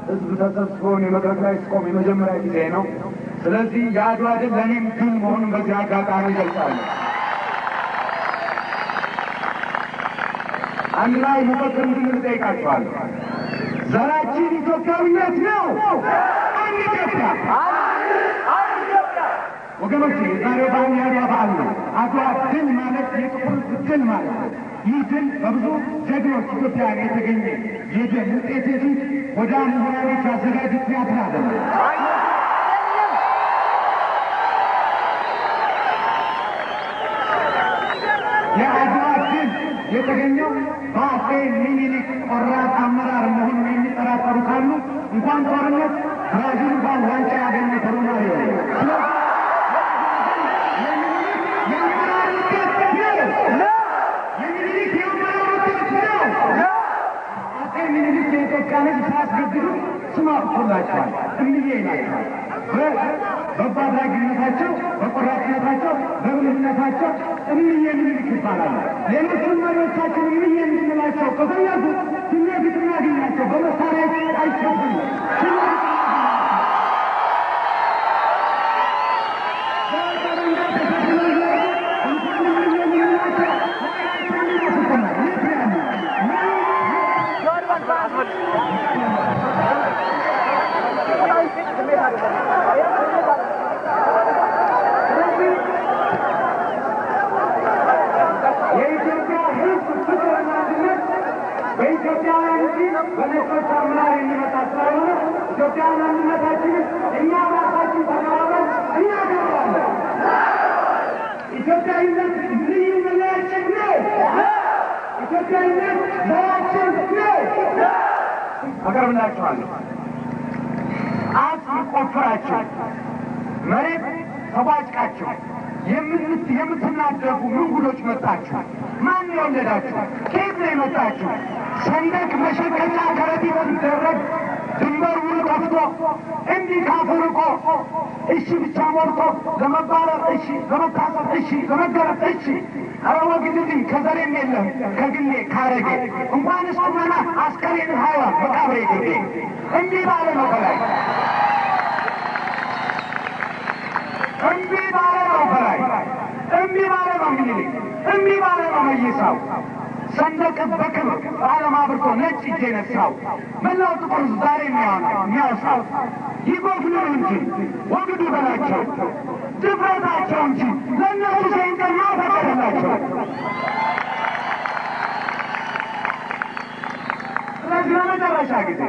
ህዝብ ተሰብስቦ የመድረክ ላይ ስቆም የመጀመሪያ ጊዜ ነው። ስለዚህ የአድዋ ድል ለእኔም ድል መሆኑን በዚህ አጋጣሚ ይገልጻለሁ። አንድ ላይ መፈክር እንድንል እጠይቃችኋለሁ። ዘራችን ኢትዮጵያዊነት ነው። አንድ ኢትዮጵያ ወገኖች፣ የዛሬው በዓል የአድዋ በዓል ነው። አድዋ ድል ማለት የጥቁር ድል ማለት ነው። ይህ ድል በብዙ ጀግኖች ኢትዮጵያውያን የተገኘ የድል ውጤት እንጂ ወደ ምሁራኖች ያዘጋጁት ቲያትር አይደለም። ድል የተገኘው በአፄ ሚኒሊክ ቆራጥ አመራር መሆኑን የሚጠራጠሩ ካሉ እንኳን ጦርነት ብራዚል እንኳን ዋንጫ ያገኘ ተሩማሪ ነው። የአመራር ውጤት ነው። የሚኒሊክ የአመራር ውጤት ነው። አፄ ሚኒሊክ የኢትዮጵያን ሕዝብ ሳያስገድዱ ስም አውጥቶላቸዋል። እምዬ ናቸዋል። በአድራጊነታቸው፣ በቆራጥነታቸው፣ በብልህነታቸው እምዬ ምኒልክ ይባላሉ። ሌሎቹም መሪዎቻችን እምዬ እንድንላቸው ከፈለጉ ፊት ለፊት እናገኛቸው። በመሳሪያ አይሸፍም። የኢትዮጵያ ሕዝብ ፍቅርና አንድነት በኢትዮጵያውያን እንጂ በነጮች አመራር የሚመጣ ስላልሆነ ኢትዮጵያውያን አንድነታችንን እኛ ራሳችን ተባብረን እናገባለን። ኢትዮጵያዊነት ልዩ መለያችን ነው። ኢትዮጵያዊነት ዘራችን ነው። አቀርብላችኋለሁ። አጽም ቆፍራችሁ መሬት ተቧጭቃችሁ የምትናደፉ ምንጉዶች መጣችሁ። ማን የወለዳችሁ? ከየት ነው የመጣችሁ? ሰንደቅ መሸቀጫ ከረጢት ሲደረግ ድንበር ውል ከፍቶ እንዲህ ካፍርቆ እሺ ብቻ ሞልቶ ለመባረር እሺ፣ ለመታሰር እሺ፣ ለመገረፍ እሺ። ኧረ ወግድልኝ ከዘሬም የለም ከግሌ ካረጌ እንኳን እስቁመና አስከሬን ሀይዋን መቃብሬ ግቤ እንዲህ ባለ ነው በላይ እምቢ ባለ ነው በላይ እምቢ ባለ ነው ሚኒሊክ እምቢ ባለ ነው መይሳው ሰንደቅ በክብር በዓለም አብርቶ ነጭ እጄ ነሳው መላው ጥቁር ዛሬ የሚያወሳው ይጎፍሉ እንጂ ወግዱ በላቸው ድፍረታቸው እንጂ ለእነሱ ሳይንቀማ ፈቀደላቸው። ስለዚህ ለመጨረሻ ጊዜ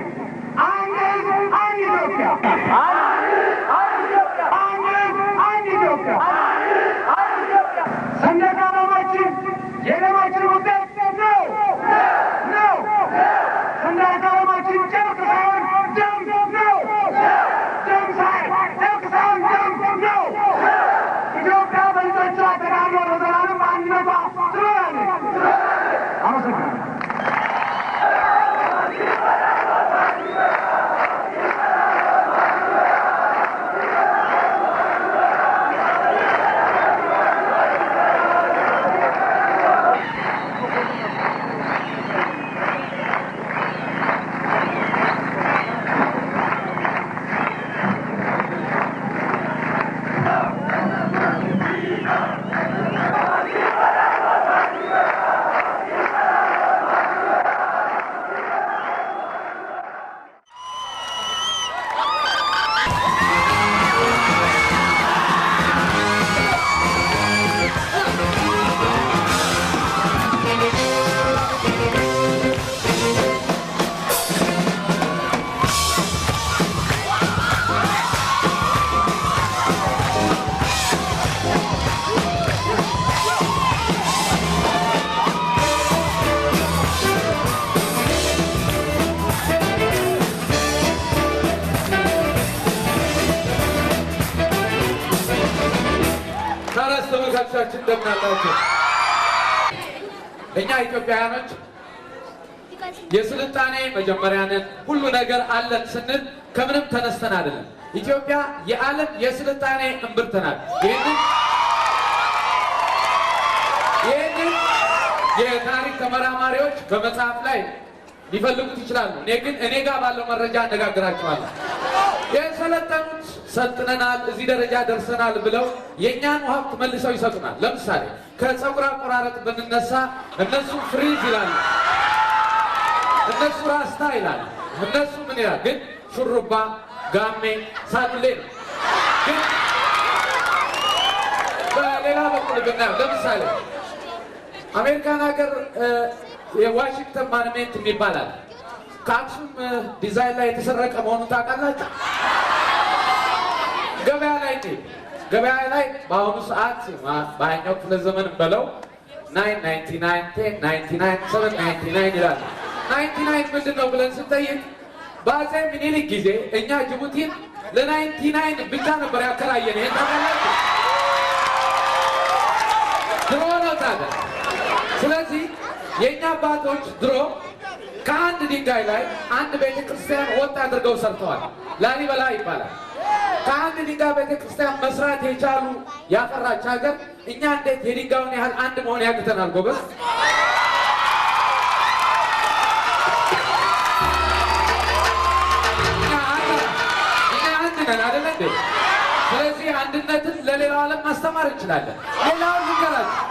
አንድ ሕዝብ፣ አንድ ኢትዮጵያ፣ አንድ ኢትዮጵያ። ሰንደቅ ዓላማችን የደማችን ውጤት ነው ነው። ሰንደቅ ዓላማችን ጨርቅ ሳይሆን ደም ነው። ደም ሳይሆን ጨርቅ ሳይሆን ደም ነው። ኢትዮጵያ በልጆቿ ተጋድሎ ለዘላለም በአንድነቷ ትኖራለች። አመሰግናለሁ። ተመልካቾቻችን እንደምን አላችሁ? እኛ ኢትዮጵያውያኖች የስልጣኔ መጀመሪያ ነን፣ ሁሉ ነገር አለን ስንል ከምንም ተነስተን አይደለም። ኢትዮጵያ የዓለም የስልጣኔ እምብርት ናት። ይህንን የታሪክ ተመራማሪዎች በመጽሐፍ ላይ ሊፈልጉት ይችላሉ። እኔ ጋር ባለው መረጃ አነጋግራቸዋለሁ። የሰለጠኑት ሰልጥነናል፣ እዚህ ደረጃ ደርሰናል ብለው የእኛን ሀብት መልሰው ይሰጡናል። ለምሳሌ ከፀጉር አቆራረጥ ብንነሳ እነሱ ፍሪዝ ይላሉ፣ እነሱ ራስታ ይላሉ፣ እነሱ ምን ይላል? ግን ሹሩባ፣ ጋሜ፣ ሳዱሌ ነው። ግን በሌላ በኩል ብናየው ለምሳሌ አሜሪካን ሀገር የዋሽንግተን ማንሜንት የሚባላል ከአክሱም ዲዛይን ላይ የተሰረቀ መሆኑን ታውቃላችሁ? ገበያ ላይ በአሁኑ ሰዓት በሃያኛው ክፍለ ዘመን በለው 999 1099 799 ይላል። 99 ምንድን ነው ብለን ስንጠይቅ በአፄ ምኒልክ ጊዜ እኛ ጅቡቲን ለ99 ብቻ ነበር ያከራየን። ይሄን ታውቃላችሁ? ድሮ ነው ታዲያ። ስለዚህ የእኛ አባቶች ድሮ ከአንድ ድንጋይ ላይ አንድ ቤተክርስቲያን ወጥ አድርገው ሰርተዋል። ላሊበላ ይባላል። ከአንድ ድንጋይ ቤተክርስቲያን መስራት የቻሉ ያፈራች ሀገር እኛ እንዴት የድንጋዩን ያህል አንድ መሆን ያቅተናል? ጎበዝ እኛ አንድ ነን አይደለ እንዴ? ስለዚህ አንድነትን ለሌላው ዓለም ማስተማር እንችላለን። ሌላውን ልንገራችሁ።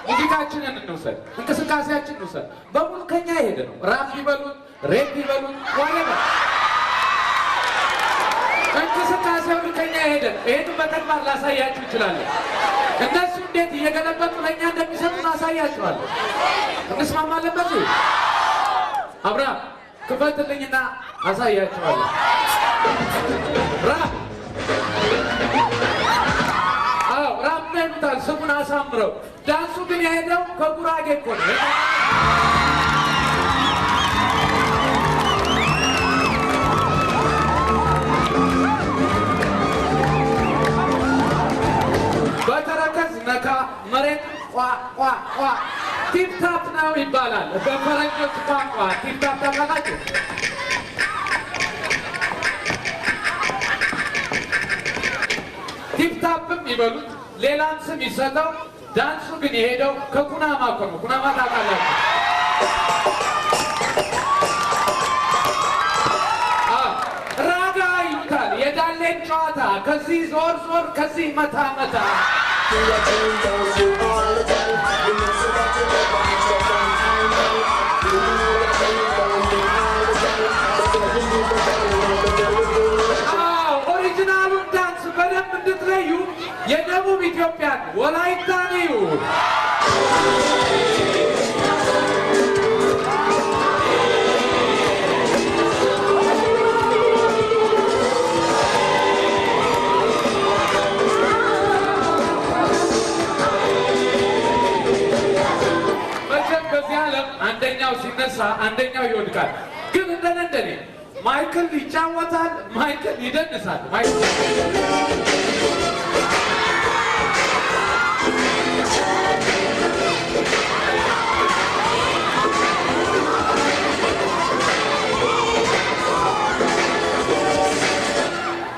ሙዚቃችንን እንውሰድ፣ እንቅስቃሴያችን እንውሰድ። በሙሉ ከኛ የሄደ ነው። ራፕ ይበሉን፣ ሬፕ ይበሉን፣ ዋለበ እንቅስቃሴው ከኛ የሄደ ነው። ይሄን በተግባር ላሳያችሁ እችላለሁ። እነሱ እንዴት እየገለበጡ ለእኛ እንደሚሰጡ ማሳያችኋለሁ። እንስማማለን በዚህ? አብርሃም ክፈትልኝና አሳያችኋለሁ። ራፕ ራፕ ነው ይሉታል ስሙን አሳምረው። ዳንሱ ግን የሄደው ከጉራጌ እኮ ነው። በተረከዝ ነካ መሬት ቋ ቋ ቋ ቲፕታፕ ነው ይባላል በፈረንጆች ቋንቋ። ቲፕታፕ ታውቃላችሁ? ቲፕታፕም ይበሉት ሌላም ስም ይሰጠው። ዳንሱ ግን የሄደው ከኩናማ እኮ ነው። ኩናማ ታውቃላችሁ? ራጋ ይሉታል። የዳሌን ጨዋታ ከዚህ ዞር ዞር ከዚህ መታ መታ። ኦሪጂናሉን ዳንስ በደንብ እንድትለዩ የደቡብ ኢትዮጵያን ወላይታን እዩ። መቼም በዚህ ዓለም አንደኛው ሲነሳ አንደኛው ይወድቃል። ግን እንደኔ ማይክል ይጫወታል፣ ማይክል ይደንሳል።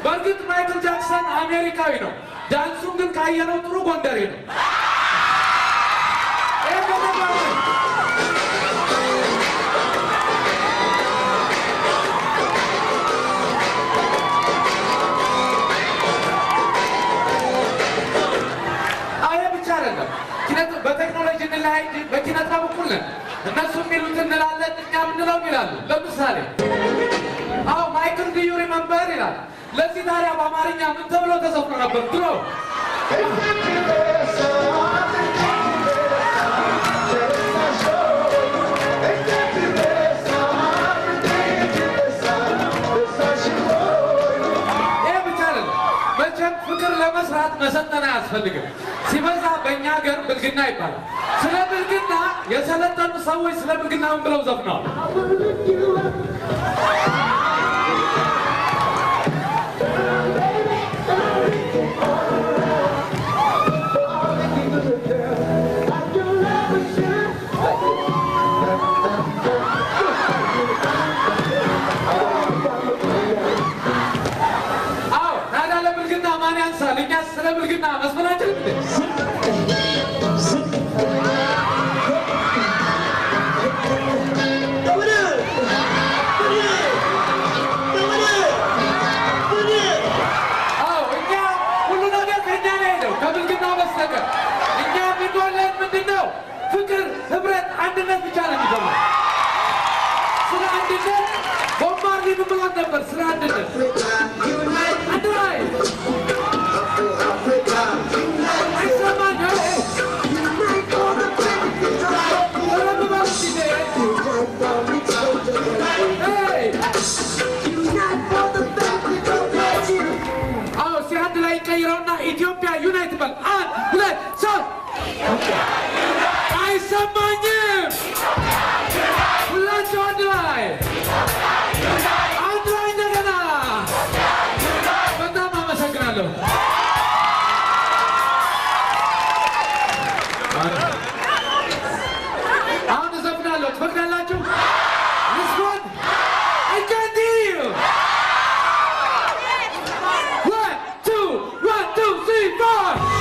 በእርግጥ ማይክል ጃክሰን አሜሪካዊ ነው። ዳንሱን ግን ካየነው ጥሩ ጎንደሬ ነው። በቴክኖሎጂ እንለያይ እንጂ በኪነታ በኩል ነን። እነሱ የሚሉት እንላለን፣ እኛ ምንለው ይላሉ። ለምሳሌ ማይክል ዱ ዩ ሪመምበር ይላል። ለዚህ ታዲያ በአማርኛ ምን ተብሎ ተዘፍኖ ነበር ድሮ? ፍቅር ለመስራት መሰልጠን አያስፈልግም። ሲበዛ በእኛ ሀገር ብልግና ይባላል። ስለ ብልግና የሰለጠኑ ሰዎች ስለ ብልግና ምን ብለው ዘፍነዋል? እኛ ስለ ብልግና መስፈናችን እኛ ሁሉ ነገር ከእኛ ነው ሄደው ከብልግና በስተቀር። እኛ የሚጎለን ምንድን ነው? ፍቅር፣ ህብረት፣ አንድነት ብቻ ነው የሚጎለን። ስለ አንድነት ቦብ ማርሊ ምን ብሎን ነበር? ስለ አንድነት አንድ ላይ ኢትዮጵያ ዩናይት በል። 1 2 3 ትፈቅዳላችሁ? ንስቦን አይካንቲ 1 2 3 4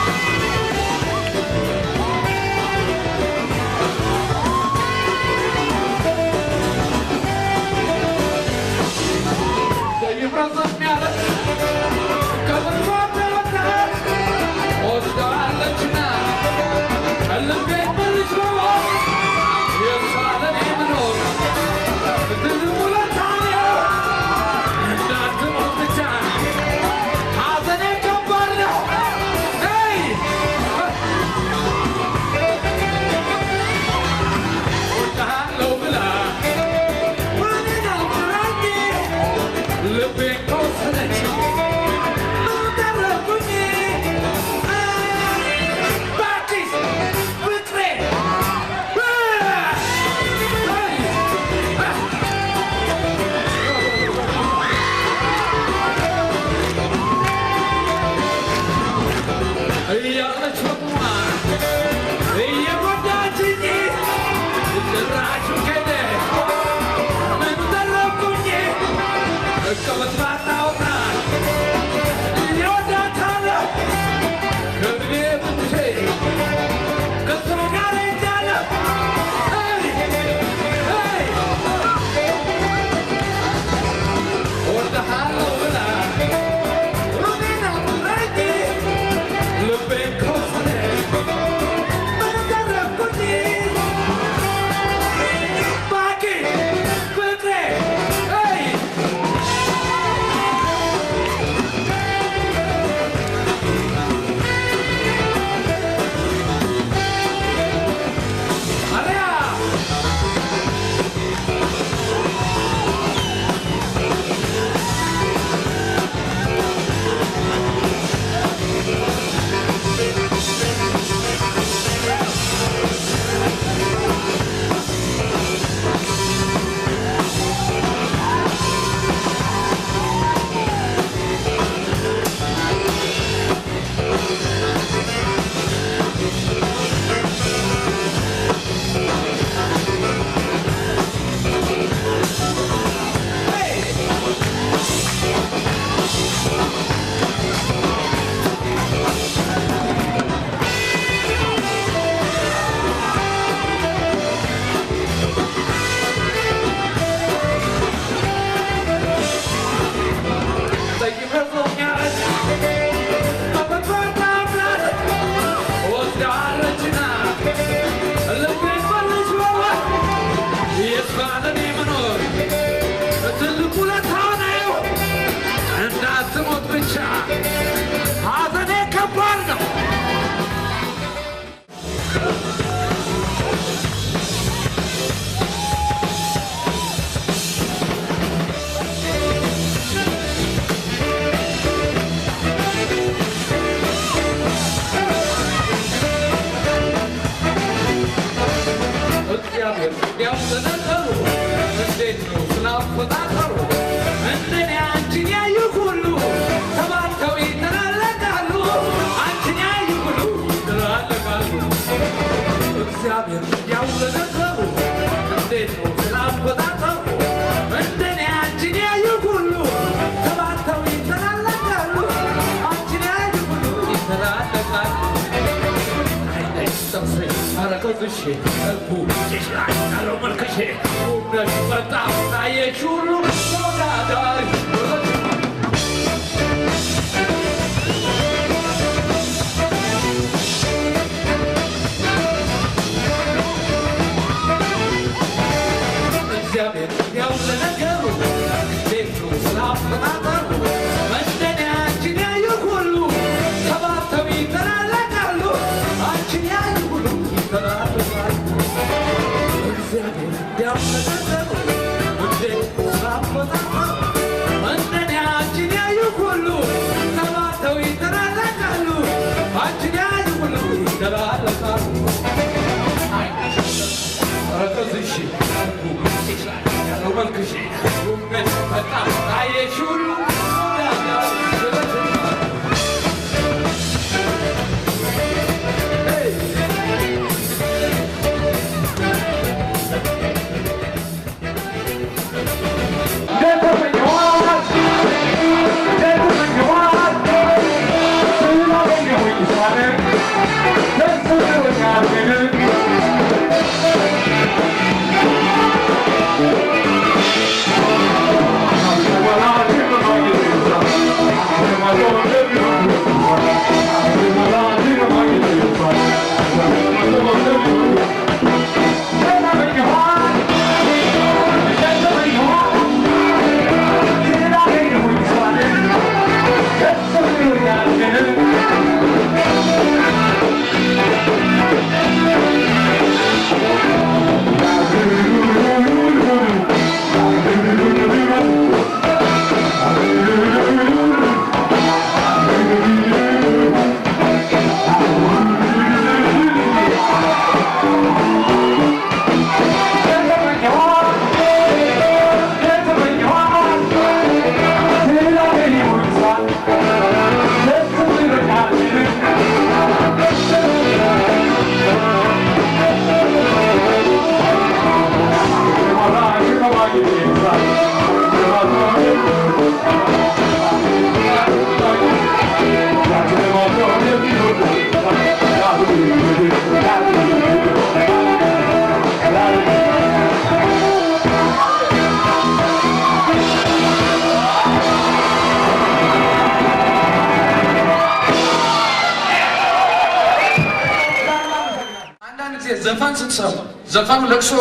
ዘፈን ስትሰሙ ዘፈኑ ለቅሶ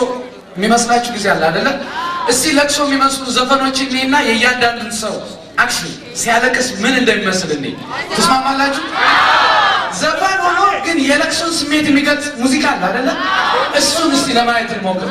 የሚመስላችሁ ጊዜ አለ አይደለ? እስቲ ለቅሶ የሚመስሉ ዘፈኖችን እኔና የእያንዳንዱን ሰው አክሽን ሲያለቅስ ምን እንደሚመስል እኔ ትስማማላችሁ? ዘፈን ሆኖ ግን የለቅሶን ስሜት የሚገልጽ ሙዚቃ አለ አይደለ? እሱን እስቲ ለማየት እንሞክር።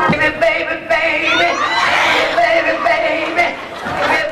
Baby, baby, baby, baby, baby.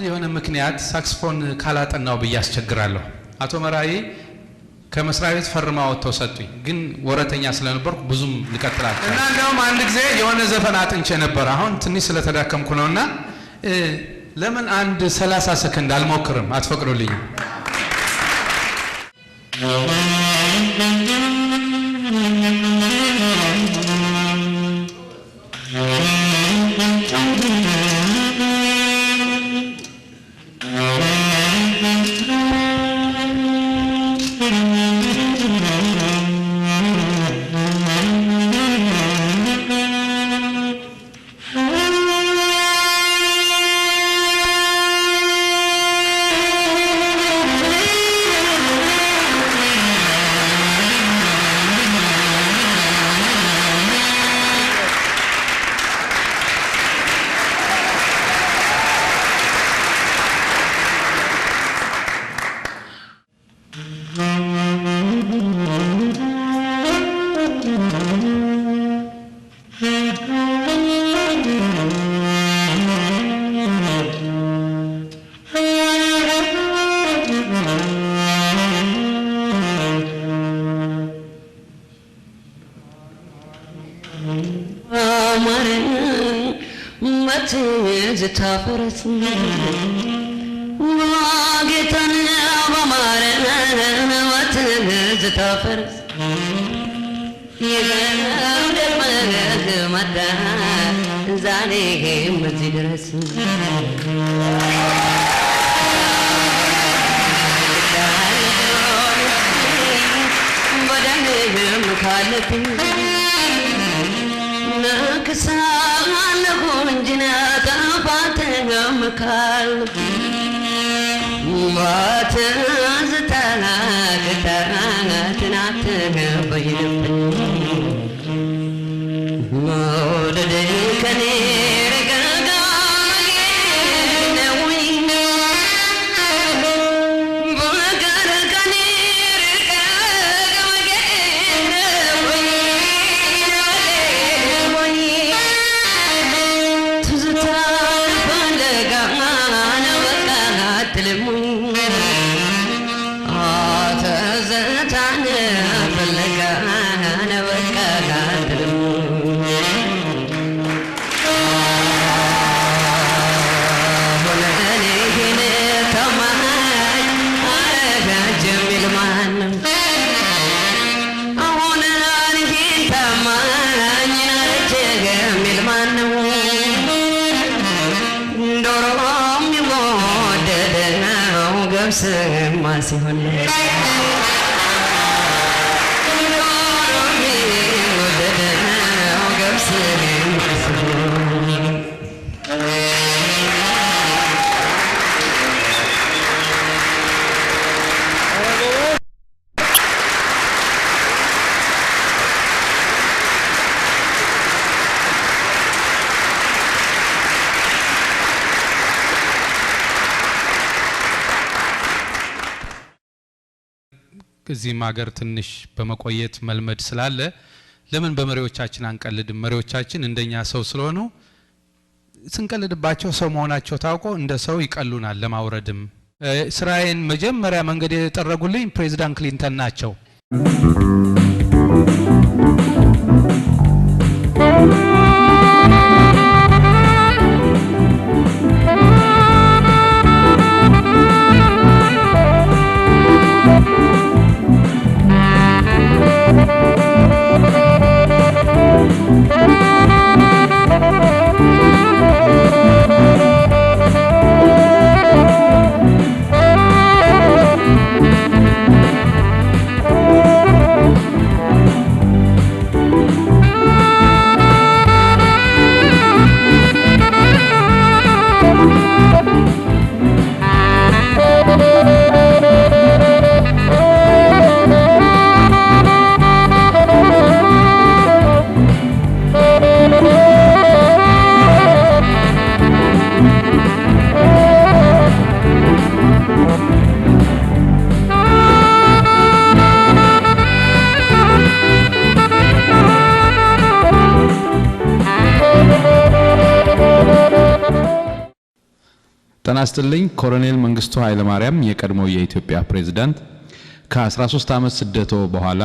የሆነ ምክንያት ሳክስፎን ካላጠናው በያስቸግራለሁ አቶ መራዬ ከመስሪያ ቤት ፈርማ ወጥተው ሰጡኝ ግን ወረተኛ ስለነበርኩ ብዙም ልቀጥላችሁ እና እንደውም አንድ ጊዜ የሆነ ዘፈን አጥንቼ ነበር አሁን ትንሽ ስለተዳከምኩ ነውና ለምን አንድ 30 ሰከንድ አልሞክርም አትፈቅዱልኝ Tafaras Wagetan Bamare What is the Tafaras Mada Zani Mazidas But I am Kalapi Nakasana Gunjinata Makal What is the Tanaka by the day can masih honda ከዚህ ማገር ትንሽ በመቆየት መልመድ ስላለ ለምን በመሪዎቻችን አንቀልድም መሪዎቻችን እንደኛ ሰው ስለሆኑ ስንቀልድባቸው ሰው መሆናቸው ታውቆ እንደ ሰው ይቀሉናል ለማውረድም እስራኤል መጀመሪያ መንገድ የጠረጉልኝ ፕሬዝዳንት ክሊንተን ናቸው ጤና ይስጥልኝ። ኮሎኔል መንግስቱ ኃይለማርያም የቀድሞው የኢትዮጵያ ፕሬዝዳንት ከ13 ዓመት ስደቶ በኋላ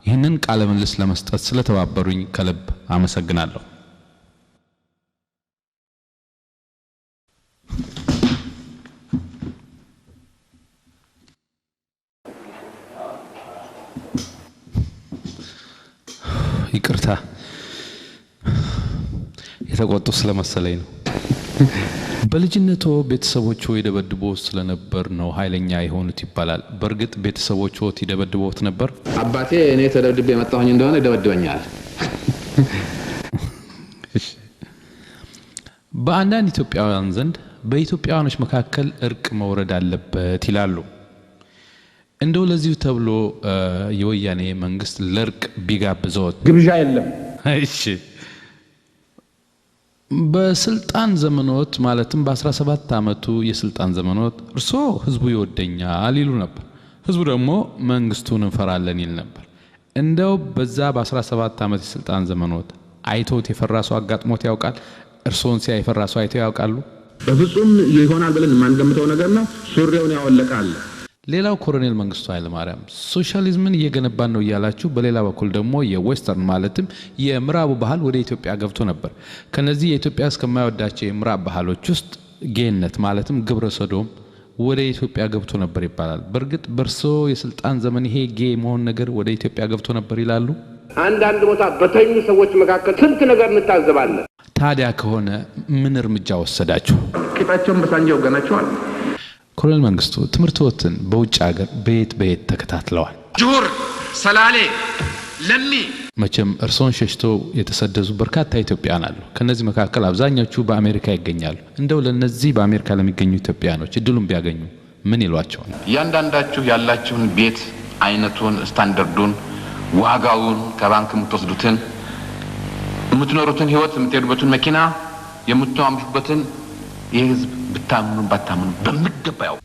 ይህንን ቃለ ምልልስ ለመስጠት ስለተባበሩኝ ከልብ አመሰግናለሁ። ይቅርታ የተቆጡ ስለመሰለኝ ነው። በልጅነቱ ቤተሰቦቹ ይደበድቦ ስለነበር ነው ኃይለኛ የሆኑት ይባላል። በርግጥ ቤተሰቦቹ ይደበድቦት ነበር? አባቴ እኔ ተደብድቤ መጣሁኝ እንደሆነ ይደበድበኛል። በአንዳንድ ኢትዮጵያውያን ዘንድ በኢትዮጵያውያኖች መካከል እርቅ መውረድ አለበት ይላሉ። እንደው ለዚህ ተብሎ የወያኔ መንግስት ለእርቅ ቢጋብዘውት ግብዣ የለም። እሺ በስልጣን ዘመኖት ማለትም በ17 ዓመቱ የስልጣን ዘመኖት እርሶ ህዝቡ ይወደኛል ይሉ ነበር፣ ህዝቡ ደግሞ መንግስቱን እንፈራለን ይል ነበር። እንደው በዛ በ17 ዓመት የስልጣን ዘመኖት አይቶት የፈራሱ አጋጥሞት ያውቃል? እርሶን ሲያይ የፈራሱ አይተው ያውቃሉ? በፍጹም ይሆናል ብለን ማንገምተው ነገር ነው። ሱሪውን ያወለቃል። ሌላው ኮሎኔል መንግስቱ ኃይለማርያም ሶሻሊዝምን እየገነባን ነው ያላችሁ፣ በሌላ በኩል ደግሞ የዌስተርን ማለትም የምዕራቡ ባህል ወደ ኢትዮጵያ ገብቶ ነበር። ከነዚህ የኢትዮጵያ እስከማይወዳቸው የምዕራብ ባህሎች ውስጥ ጌነት ማለትም ግብረ ሰዶም ወደ ኢትዮጵያ ገብቶ ነበር ይባላል። በርግጥ በርሶ የስልጣን ዘመን ይሄ ጌ መሆን ነገር ወደ ኢትዮጵያ ገብቶ ነበር ይላሉ? አንዳንድ ቦታ በተኙ ሰዎች መካከል ስንት ነገር እንታዘባለን። ታዲያ ከሆነ ምን እርምጃ ወሰዳችሁ? ቂጣቸውን በሳንጃ ወገናቸዋል። ኮሎኔል መንግስቱ ትምህርቶትን በውጭ ሀገር በየት ተከታትለዋል? ጆር፣ ሰላሌ፣ ለሚ። መቼም እርሶን ሸሽተው የተሰደዱ በርካታ ኢትዮጵያውያን አሉ። ከነዚህ መካከል አብዛኞቹ በአሜሪካ ይገኛሉ። እንደው ለነዚህ በአሜሪካ ለሚገኙ ኢትዮጵያውያኖች እድሉን ቢያገኙ ምን ይሏቸዋል? እያንዳንዳችሁ ያላችሁን ቤት አይነቱን፣ ስታንዳርዱን፣ ዋጋውን፣ ከባንክ የምትወስዱትን፣ የምትኖሩትን ህይወት፣ የምትሄዱበትን መኪና፣ የምትዋምሹበትን የህዝብ ብታምኑ ባታምኑ በሚገባው።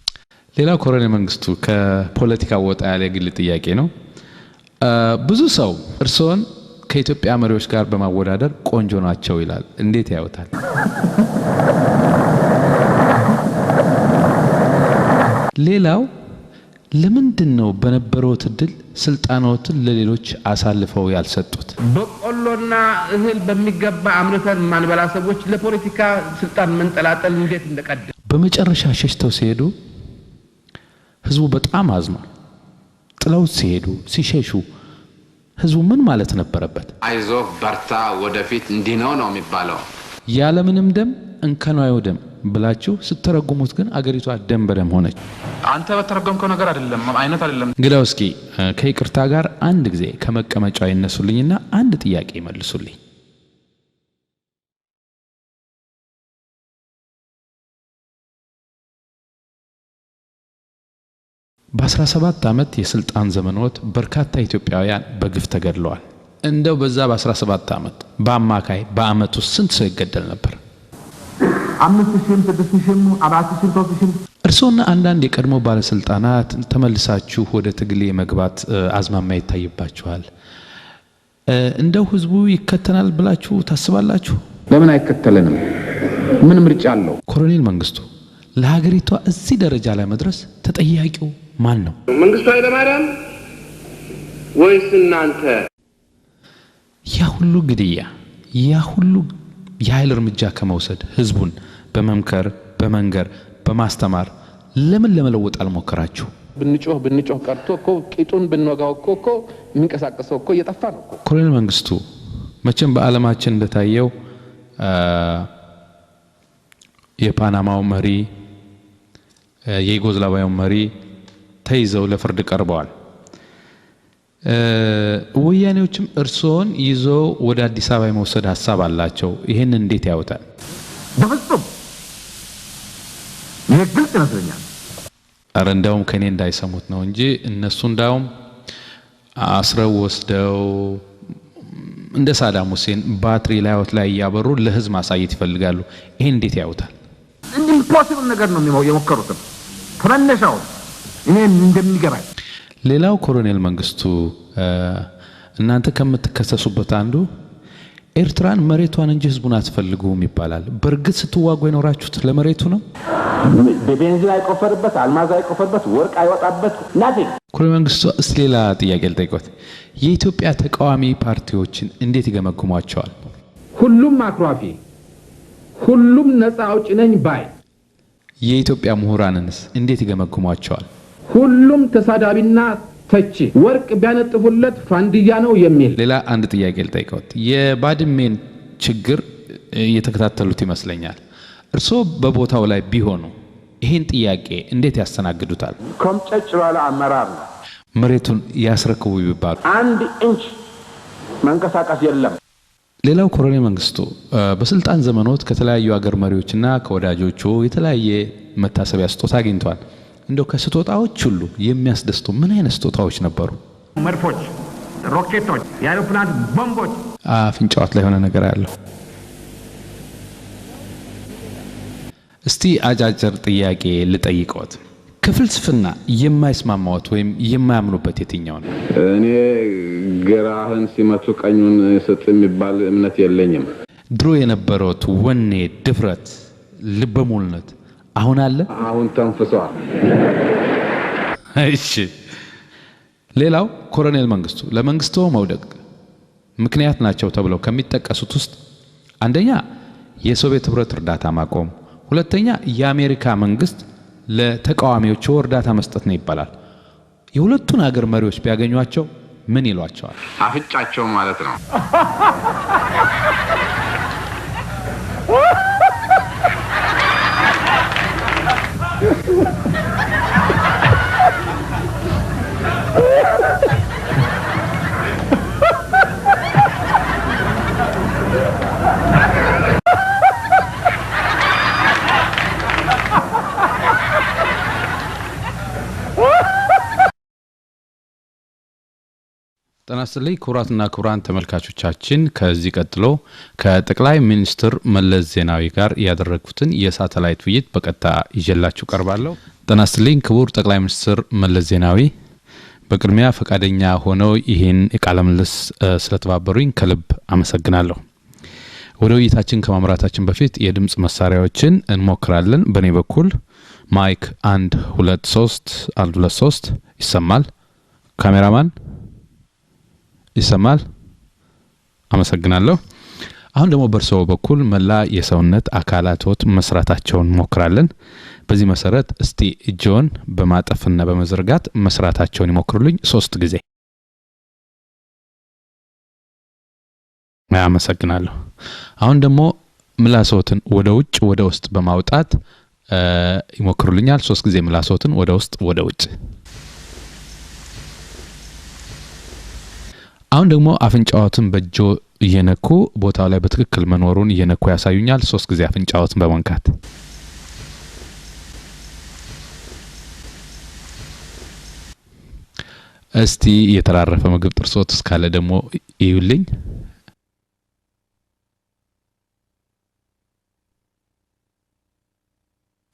ሌላው ኮሎኔል መንግስቱ ከፖለቲካ ወጣ ያለ ግል ጥያቄ ነው። ብዙ ሰው እርሶን ከኢትዮጵያ መሪዎች ጋር በማወዳደር ቆንጆ ናቸው ይላል። እንዴት ያዩታል? ሌላው ለምንድን ነው በነበረው እድል ስልጣኖትን ለሌሎች አሳልፈው ያልሰጡት? በቆሎና እህል በሚገባ አምርተን ማንበላ ሰዎች ለፖለቲካ ስልጣን መንጠላጠል እንዴት እንደቀደ በመጨረሻ ሸሽተው ሲሄዱ ህዝቡ በጣም አዝኗል። ጥለው ሲሸሹ ህዝቡ ምን ማለት ነበረበት? አይዞህ በርታ፣ ወደፊት እንዲህ ነው የሚባለው። ያለምንም ደም እንከኑ አይወደም ብላችሁ ስትተረጉሙት ግን አገሪቷ ደም በደም ሆነች። አንተ በተረጎምከው ነገር አይደለም አይነት አይደለም። እንግዲያው እስኪ ከይቅርታ ጋር አንድ ጊዜ ከመቀመጫው ይነሱልኝና አንድ ጥያቄ ይመልሱልኝ። በ17 ዓመት የስልጣን ዘመኖት በርካታ ኢትዮጵያውያን በግፍ ተገድለዋል። እንደው በዛ በ17 ዓመት በአማካይ በአመት ውስጥ ስንት ሰው ይገደል ነበር? 5,000፣ 6,000፣ 4,000፣ 3,000። እርሶና አንዳንድ የቀድሞ ባለስልጣናት ተመልሳችሁ ወደ ትግል የመግባት አዝማሚያ ይታይባችኋል። እንደው ህዝቡ ይከተናል ብላችሁ ታስባላችሁ? ለምን አይከተለንም? ምን ምርጫ አለው? ኮሎኔል መንግስቱ ለሀገሪቷ እዚህ ደረጃ ላይ መድረስ ተጠያቂው ማን ነው? መንግስቱ ኃይለማርያም ወይስ እናንተ? ያ ሁሉ ግድያ፣ ያ ሁሉ የኃይል እርምጃ ከመውሰድ ህዝቡን በመምከር በመንገር በማስተማር ለምን ለመለወጥ አልሞከራችሁ? ብንጮህ ቀርቶ እኮ ቂጡን ብንወጋው እኮ የሚንቀሳቀሰው እኮ እየጠፋ ነው እኮ። ኮሎኔል መንግስቱ መቼም በዓለማችን እንደታየው የፓናማው መሪ የዩጎዝላቪያው መሪ ተይዘው ለፍርድ ቀርበዋል። ወያኔዎችም እርሶን ይዘው ወደ አዲስ አበባ የመውሰድ ሐሳብ አላቸው። ይሄን እንዴት ያዩታል? በፍጹም ይሄ ግልጽ ይመስለኛል። አረ እንደውም ከኔ እንዳይሰሙት ነው እንጂ እነሱ እንዳውም አስረው ወስደው እንደ ሳዳም ሁሴን ባትሪ ላይወት ላይ ያበሩ ለህዝብ ማሳየት ይፈልጋሉ። ይሄን እንዴት ያዩታል? ኢምፖሲብል ነገር ነው የሞከሩት ተመነሻው ይሄ እንደሚገባኝ። ሌላው ኮሎኔል መንግስቱ እናንተ ከምትከሰሱበት አንዱ ኤርትራን መሬቷን እንጂ ህዝቡን አትፈልጉም ይባላል። በርግጥ ስትዋጉ የኖራችሁት ለመሬቱ ነው? በቤንዚን አይቆፈርበት፣ አልማዝ አይቆፈርበት፣ ወርቅ አይወጣበት ናቲንግ። ኮሎኔል መንግስቱ ሌላ ጥያቄ ልጠይቆት። የኢትዮጵያ ተቃዋሚ ፓርቲዎችን እንዴት ይገመግሟቸዋል? ሁሉም አክራፊ፣ ሁሉም ነፃ አውጪ ነኝ ባይ። የኢትዮጵያ ምሁራንንስ እንዴት ይገመግሟቸዋል? ሁሉም ተሳዳቢና ተቺ፣ ወርቅ ቢያነጥፉለት ፋንዲያ ነው የሚል። ሌላ አንድ ጥያቄ ልጠይቆት። የባድሜን ችግር እየተከታተሉት ይመስለኛል። እርስዎ በቦታው ላይ ቢሆኑ ይሄን ጥያቄ እንዴት ያስተናግዱታል? ኮምጨጭ ባለ አመራር ነው። መሬቱን ያስረክቡ ይባሉ 1 ኢንች መንቀሳቀስ የለም። ሌላው ኮሎኔል መንግስቱ በስልጣን ዘመኖት ከተለያዩ ሀገር መሪዎችና ከወዳጆቹ የተለያየ መታሰቢያ ስጦታ አግኝተዋል። እንደው ከስጦታዎች ሁሉ የሚያስደስቱ ምን አይነት ስጦታዎች ነበሩ? መድፎች፣ ሮኬቶች፣ የአውሮፕላን ቦምቦች። አፍንጫዎት ላይ የሆነ ነገር ያለው። እስቲ አጫጭር ጥያቄ ልጠይቅዎት። ከፍልስፍና የማይስማማዎት ወይም የማያምኑበት የትኛው ነው? እኔ ግራህን ሲመቱ ቀኙን ስጥ የሚባል እምነት የለኝም። ድሮ የነበረዎት ወኔ፣ ድፍረት፣ ልበሙሉነት አሁን አለ? አሁን ተንፍሷል። እሺ። ሌላው ኮሎኔል መንግስቱ ለመንግስቱ መውደቅ ምክንያት ናቸው ተብለው ከሚጠቀሱት ውስጥ አንደኛ የሶቪየት ህብረት እርዳታ ማቆም፣ ሁለተኛ የአሜሪካ መንግስት ለተቃዋሚዎቹ እርዳታ መስጠት ነው ይባላል። የሁለቱን ሀገር መሪዎች ቢያገኟቸው ምን ይሏቸዋል? አፍጫቸው ማለት ነው። ጤና ይስጥልኝ ክቡራትና ክቡራን ተመልካቾቻችን፣ ከዚህ ቀጥሎ ከጠቅላይ ሚኒስትር መለስ ዜናዊ ጋር ያደረኩትን የሳተላይት ውይይት በቀጥታ ይዤላችሁ ቀርባለሁ። ጤና ይስጥልኝ ክቡር ጠቅላይ ሚኒስትር መለስ ዜናዊ፣ በቅድሚያ ፈቃደኛ ሆነው ይህን ቃለ ምልልስ ስለተባበሩኝ ከልብ አመሰግናለሁ። ወደ ውይይታችን ከማምራታችን በፊት የድምጽ መሳሪያዎችን እንሞክራለን። በእኔ በኩል ማይክ 1 2 3 1 2 3 ይሰማል? ካሜራማን ይሰማል? አመሰግናለሁ። አሁን ደግሞ በርሶ በኩል መላ የሰውነት አካላቶት መስራታቸውን ሞክራለን። በዚህ መሰረት እስቲ እጆን በማጠፍና በመዘርጋት መስራታቸውን ይሞክሩልኝ 3 ጊዜ። አመሰግናለሁ። አሁን ደግሞ ምላሶትን ወደ ውጭ ወደ ውስጥ በማውጣት ይሞክሩልኛል 3 ጊዜ ምላሶትን ወደ ውስጥ ወደ ውጭ። አሁን ደግሞ አፍንጫዎትን በእጆ እየነኩ ቦታው ላይ በትክክል መኖሩን እየነኩ ያሳዩኛል 3 ጊዜ አፍንጫዎትን በመንካት። እስቲ የተራረፈ ምግብ ጥርሶት እስካለ ደግሞ ይዩልኝ።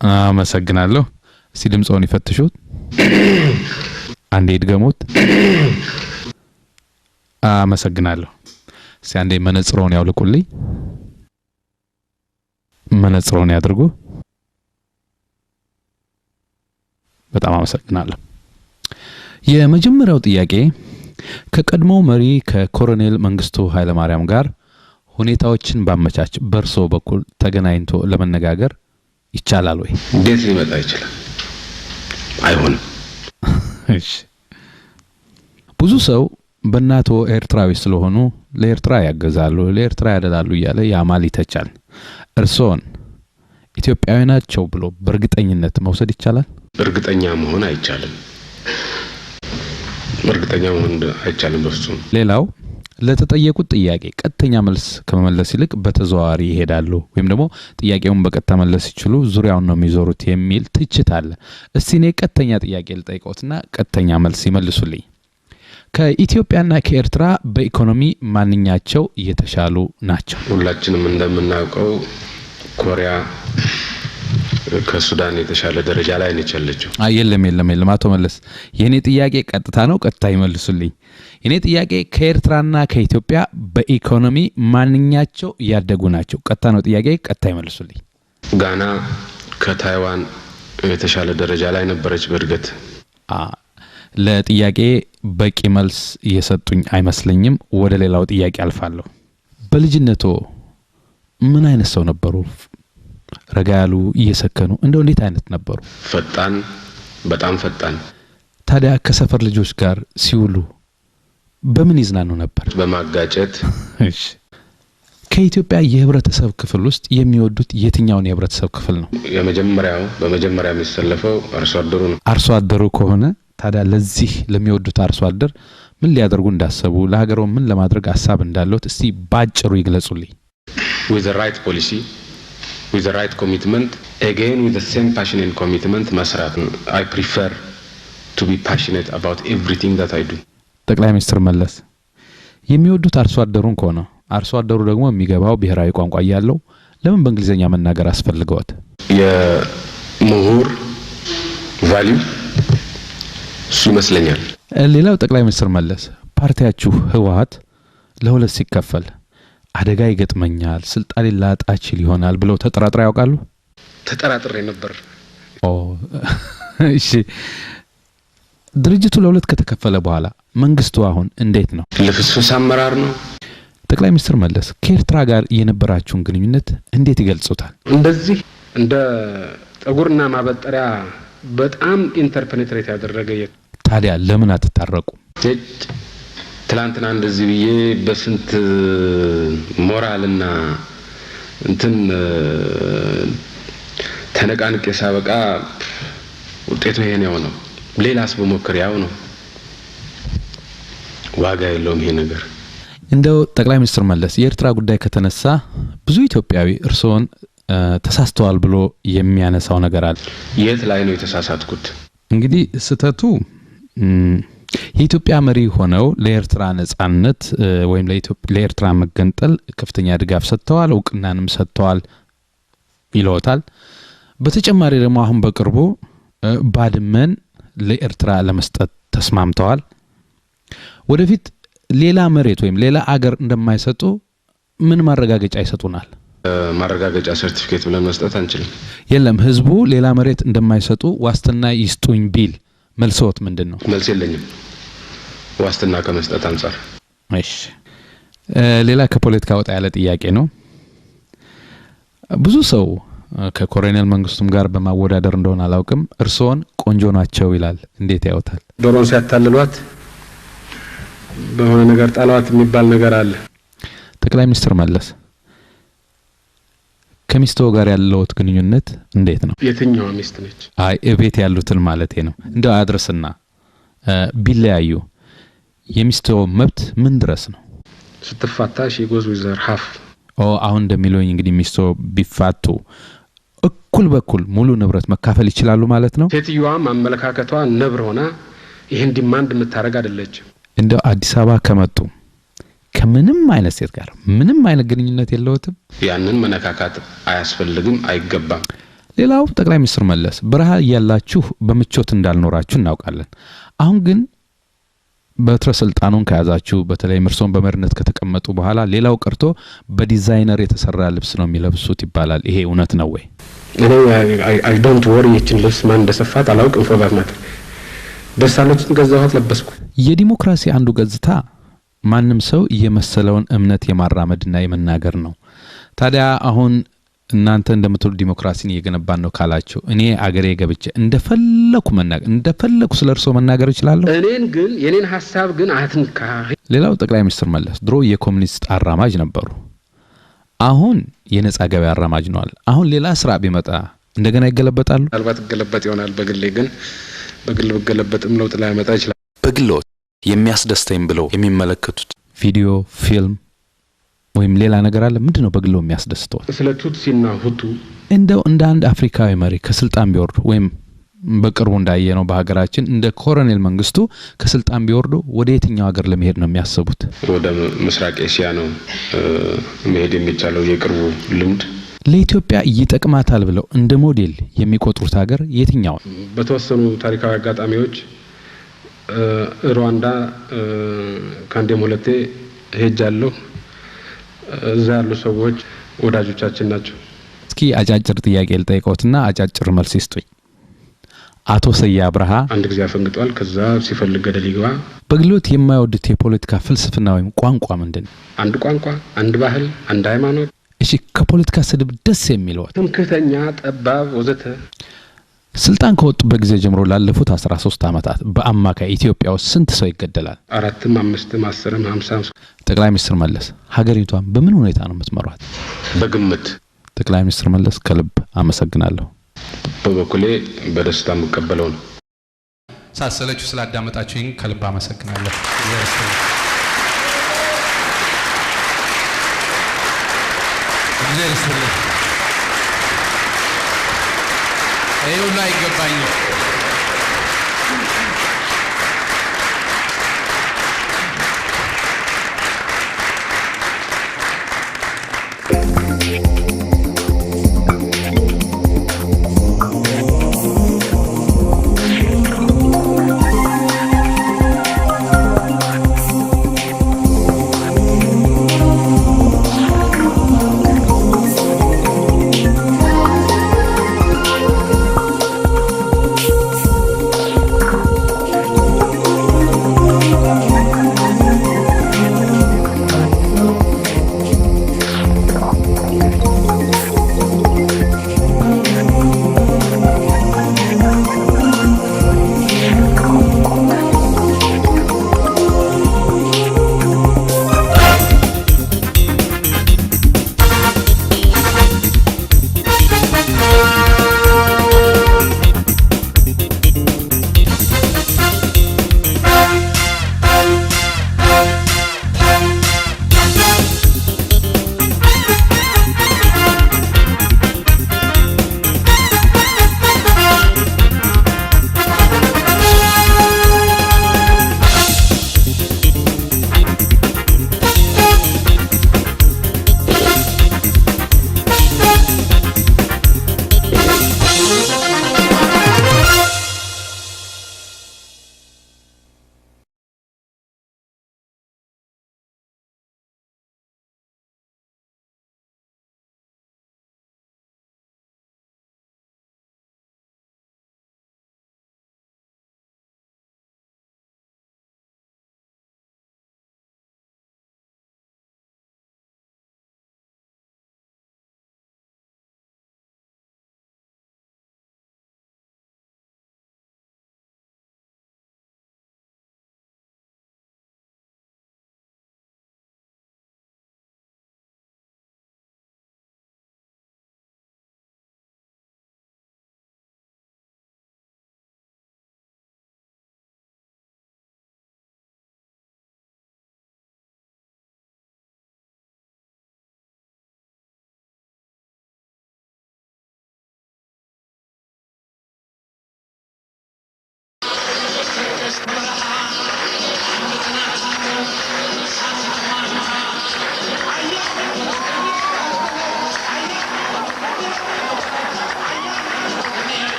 አመሰግናለሁ። እስቲ ድምጾን ይፈትሹት። አንዴ ይድገሙት። አመሰግናለሁ። እስቲ አንዴ መነጽሮን ያውልቁልኝ። መነጽሮን ያድርጉ። በጣም አመሰግናለሁ። የመጀመሪያው ጥያቄ ከቀድሞ መሪ ከኮሎኔል መንግስቱ ኃይለማርያም ጋር ሁኔታዎችን ባመቻች በርሶ በኩል ተገናኝቶ ለመነጋገር ይቻላል ወይ? እንዴት ሊመጣ ይችላል? አይሆንም። እሺ። ብዙ ሰው በእናቶ ኤርትራዊ ስለሆኑ ለኤርትራ ያገዛሉ፣ ለኤርትራ ያደላሉ እያለ ያማል ይተቻል። እርሶን ኢትዮጵያዊ ናቸው ብሎ በእርግጠኝነት መውሰድ ይቻላል? እርግጠኛ መሆን አይቻልም። እርግጠኛ መሆን አይቻልም በፍጹም። ሌላው ለተጠየቁት ጥያቄ ቀጥተኛ መልስ ከመመለስ ይልቅ በተዘዋዋሪ ይሄዳሉ ወይም ደግሞ ጥያቄውን በቀጥታ መለስ ይችሉ ዙሪያውን ነው የሚዞሩት የሚል ትችት አለ። እስቲ እኔ ቀጥተኛ ጥያቄ ልጠይቅዎትና ቀጥተኛ መልስ ይመልሱልኝ። ከኢትዮጵያና ከኤርትራ በኢኮኖሚ ማንኛቸው የተሻሉ ናቸው? ሁላችንም እንደምናውቀው ኮሪያ ከሱዳን የተሻለ ደረጃ ላይ ነች ያለችው። የለም አቶ መለስ የኔ ጥያቄ ቀጥታ ነው፣ ቀጥታ ይመልሱልኝ። የኔ ጥያቄ ከኤርትራና ከኢትዮጵያ በኢኮኖሚ ማንኛቸው ያደጉ ናቸው? ቀጥታ ነው ጥያቄ፣ ቀጥታ ይመልሱልኝ። ጋና ከታይዋን የተሻለ ደረጃ ላይ ነበረች በእድገት። ለጥያቄ በቂ መልስ እየሰጡኝ አይመስለኝም። ወደ ሌላው ጥያቄ አልፋለሁ። በልጅነቶ ምን አይነት ሰው ነበሩ? ረጋ ያሉ እየሰከኑ እንደው እንዴት አይነት ነበሩ? ፈጣን፣ በጣም ፈጣን። ታዲያ ከሰፈር ልጆች ጋር ሲውሉ በምን ይዝናኑ ነበር? በማጋጨት። እሺ፣ ከኢትዮጵያ የህብረተሰብ ክፍል ውስጥ የሚወዱት የትኛውን የህብረተሰብ ክፍል ነው? በመጀመሪያ የሚሰለፈው አርሶ አደሩ ነው። አርሶ አደሩ ከሆነ ታዲያ ለዚህ ለሚወዱት አርሶ አደር ምን ሊያደርጉ እንዳሰቡ፣ ለሀገሩ ምን ለማድረግ ሐሳብ እንዳለው እስቲ ባጭሩ ይግለጹልኝ። with the right policy, with the right commitment, again with the same passion and commitment መስራት። I prefer to be passionate about everything that I do። ጠቅላይ ሚኒስትር መለስ የሚወዱት አርሶ አደሩን ከሆነ አርሶ አደሩ ደግሞ የሚገባው ብሔራዊ ቋንቋ ያለው ለምን በእንግሊዘኛ መናገር አስፈልገውት? የምሁር ቫልዩ እሱ ይመስለኛል። ሌላው ጠቅላይ ሚኒስትር መለስ ፓርቲያችሁ ህወሓት ለሁለት ሲከፈል አደጋ ይገጥመኛል፣ ስልጣን ላጣ ይችል ይሆናል ብለው ተጠራጥረው ያውቃሉ? ተጠራጥሬ ነበር። እሺ፣ ድርጅቱ ለሁለት ከተከፈለ በኋላ መንግስቱ አሁን እንዴት ነው? ልፍስፍስ አመራር ነው። ጠቅላይ ሚኒስትር መለስ ከኤርትራ ጋር የነበራችሁን ግንኙነት እንዴት ይገልጹታል? እንደዚህ እንደ ጠጉርና ማበጠሪያ በጣም ኢንተርፔኔትሬት ያደረገ። ታዲያ ለምን አትታረቁ? ትላንትና እንደዚህ ብዬ በስንት ሞራልና እንትን ተነቃንቄ ሳበቃ ውጤቱ ይሄ ነው ነው። ሌላስ በሞከር ያው ነው። ዋጋ የለውም ይሄ ነገር። እንደው ጠቅላይ ሚኒስትር መለስ የኤርትራ ጉዳይ ከተነሳ ብዙ ኢትዮጵያዊ እርስዎን ተሳስተዋል ብሎ የሚያነሳው ነገር አለ። የት ላይ ነው የተሳሳትኩት? እንግዲህ ስተቱ የኢትዮጵያ መሪ ሆነው ለኤርትራ ነጻነት ወይም ለኤርትራ መገንጠል ከፍተኛ ድጋፍ ሰጥተዋል፣ እውቅናንም ሰጥተዋል ይለውታል። በተጨማሪ ደግሞ አሁን በቅርቡ ባድመን ለኤርትራ ለመስጠት ተስማምተዋል። ወደፊት ሌላ መሬት ወይም ሌላ አገር እንደማይሰጡ ምን ማረጋገጫ ይሰጡናል? ማረጋገጫ ሰርቲፊኬት ብለን መስጠት አንችልም። የለም፣ ህዝቡ ሌላ መሬት እንደማይሰጡ ዋስትና ይስጡኝ ቢል መልሶት ምንድነው? መልስ የለኝም ዋስትና ከመስጠት አንፃር። እሺ፣ ሌላ ከፖለቲካ ወጣ ያለ ጥያቄ ነው። ብዙ ሰው ከኮሎኔል መንግስቱም ጋር በማወዳደር እንደሆነ አላውቅም እርስዎን ቆንጆ ናቸው ይላል። እንዴት ያውታል? ዶሮን ሲያታልሏት በሆነ ነገር ጣሏት የሚባል ነገር አለ። ጠቅላይ ሚኒስትር መለስ ከሚስቶ ጋር ያለውት ግንኙነት እንዴት ነው? የትኛው ሚስት ነች? አይ እቤት ያሉትን ማለቴ ነው። እንደው አድርስና ቢለያዩ የሚስቶ መብት ምን ድረስ ነው? ስትፋታ ሺ ጎዝ ዊዘር ሃፍ። አሁን እንደሚሉኝ እንግዲህ ሚስቶ ቢፋቱ እኩል በኩል ሙሉ ንብረት መካፈል ይችላሉ ማለት ነው። ሴትዮዋም አመለካከቷ ነብር ሆና ይሄን ዲማንድ የምታረግ አይደለችም። እንደው አዲስ አበባ ከመጡ ከምንም አይነት ሴት ጋር ምንም አይነት ግንኙነት የለውትም? ያንን መነካካት አያስፈልግም፣ አይገባም። ሌላው ጠቅላይ ሚኒስትር መለስ በረሃ ያላችሁ በምቾት እንዳልኖራችሁ እናውቃለን። አሁን ግን በትረ ስልጣኑን ከያዛችሁ በተለይ ምርሶን በመሪነት ከተቀመጡ በኋላ ሌላው ቀርቶ በዲዛይነር የተሰራ ልብስ ነው የሚለብሱት ይባላል። ይሄ እውነት ነው ወይ? እኔ አይ ዶንት ወሪ ይችን ልብስ ማን እንደሰፋት አላውቅም። ፎርማት ማለት ደሳለችን ገዛኋት ለበስኩ። የዲሞክራሲ አንዱ ገጽታ ማንም ሰው የመሰለውን እምነት የማራመድና የመናገር ነው። ታዲያ አሁን እናንተ እንደምትሉ ዲሞክራሲን እየገነባን ነው ካላችሁ እኔ አገሬ ገብቼ እንደፈለኩ መናገር እንደፈለኩ ስለርሶ መናገር ይችላል። እኔን ግን የኔን ሐሳብ ግን አትንካ። ሌላው ጠቅላይ ሚኒስትር መለስ ድሮ የኮሙኒስት አራማጅ ነበሩ። አሁን የነጻ ገበያ አራማጅ ነዋል። አሁን ሌላ ስራ ቢመጣ እንደገና ይገለበጣሉ? አልባት ገለበጥ ይሆናል። በግሌ ግን በግል በገለበጥም ለውጥ ላይ ያመጣ ይችላል። በግሎት የሚያስደስተኝ ብለው የሚመለከቱት ቪዲዮ፣ ፊልም ወይም ሌላ ነገር አለ? ምንድነው በግሎ የሚያስደስተው? ስለ ቱትሲና ሁቱ እንደው እንደ አንድ አፍሪካዊ መሪ ከስልጣን ቢወርዱ ወይም በቅርቡ እንዳየነው በሀገራችን እንደ ኮሎኔል መንግስቱ ከስልጣን ቢወርዱ ወደ የትኛው ሀገር ለመሄድ ነው የሚያስቡት? ወደ ምስራቅ ኤሲያ ነው መሄድ የሚቻለው የቅርቡ ልምድ። ለኢትዮጵያ ይጠቅማታል ብለው እንደ ሞዴል የሚቆጥሩት ሀገር የትኛው? በተወሰኑ ታሪካዊ አጋጣሚዎች ሩዋንዳ ካንዴም ሁለቴ ሄጃለሁ። እዛ ያሉ ሰዎች ወዳጆቻችን ናቸው። እስኪ አጫጭር ጥያቄ ልጠይቅዎትና አጫጭር መልስ ይስጡኝ። አቶ ሰያ አብርሃ አንድ ጊዜ አፈንግጧል። ከዛ ሲፈልግ ገደል ይግባ። በግሎት የማይወዱት የፖለቲካ ፍልስፍና ወይም ቋንቋ ምንድነው? አንድ ቋንቋ፣ አንድ ባህል፣ አንድ ሃይማኖት። እሺ ከፖለቲካ ስድብ ደስ የሚለው ትምክህተኛ፣ ጠባብ ወዘተ። ስልጣን ከወጡበት ጊዜ ጀምሮ ላለፉት 13 ዓመታት በአማካይ ኢትዮጵያ ውስጥ ስንት ሰው ይገደላል? 4ም 5ም 10ም 50ም። ጠቅላይ ሚኒስትር መለስ ሀገሪቷን በምን ሁኔታ ነው የምትመሯት? በግምት። ጠቅላይ ሚኒስትር መለስ ከልብ አመሰግናለሁ። በበኩሌ በደስታ መቀበለው ነው። ሳሰለቹ ስላዳመጣችሁኝ ከልብ አመሰግናለሁ። እግዚአብሔር ይሁን ላይ ይገባኛል።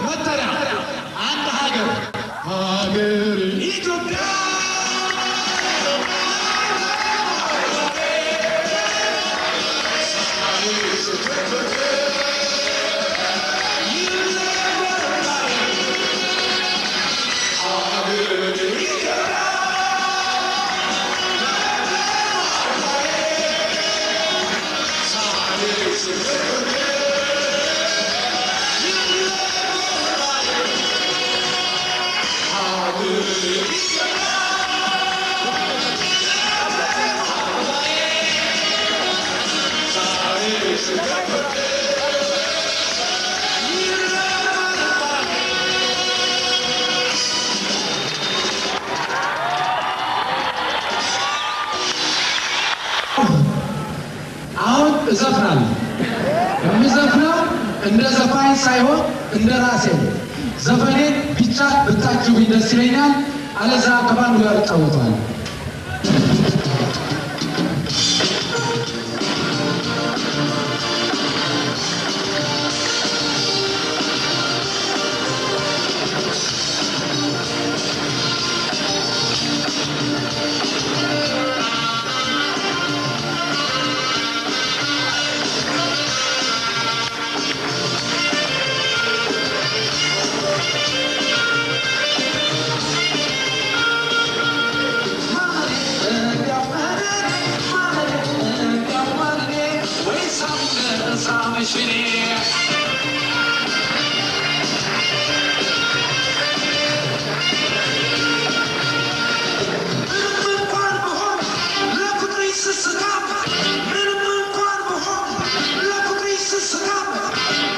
መጠሪያ አንድ ሀገር ሀገር ኢትዮጵያ አሁን እዘፍናለሁ። የምዘፍነው እንደ ዘፋኝ ሳይሆን እንደ ራሴ ነው። ዘፈኔን ብቻ ብታጅቡኝ ደስ ይለኛል። አለዛ ከባንዱ ጋር እጫወታለሁ።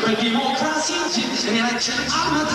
በዲሞክራሲ እኔያችን አመታ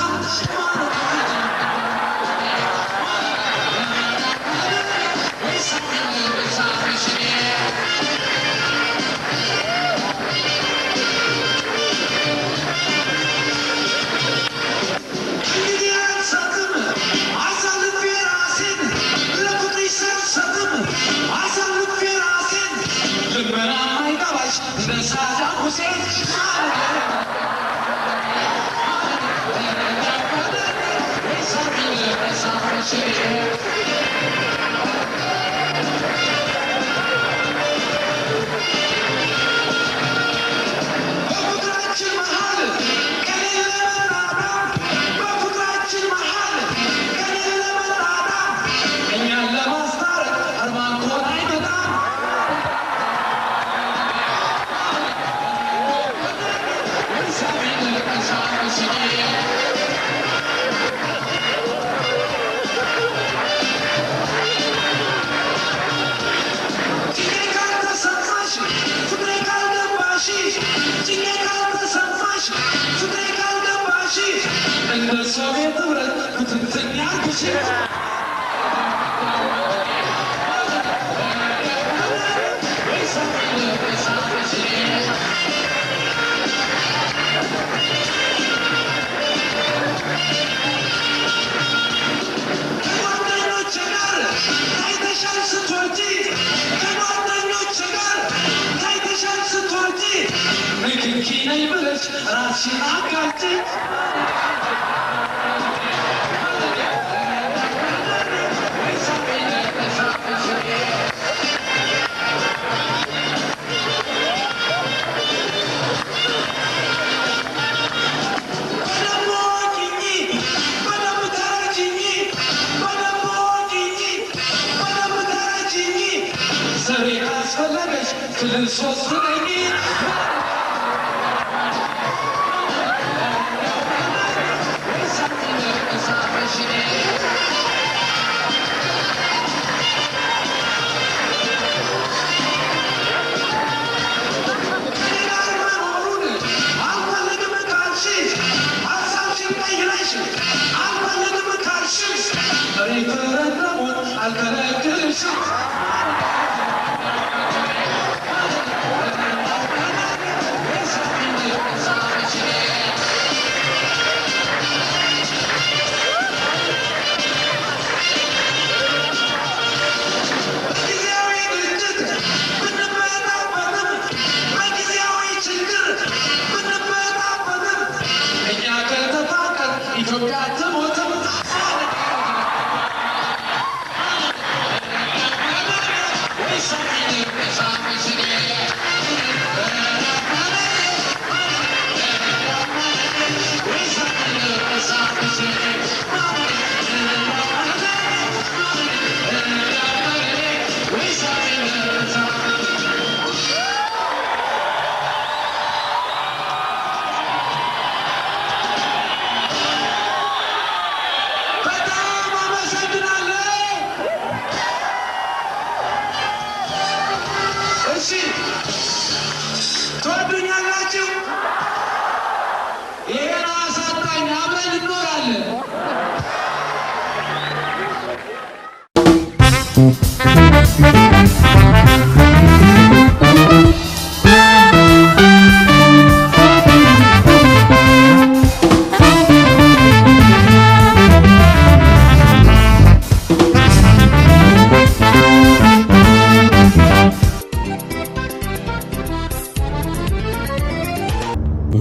I'll ኢትዮጵያ አትሞትም።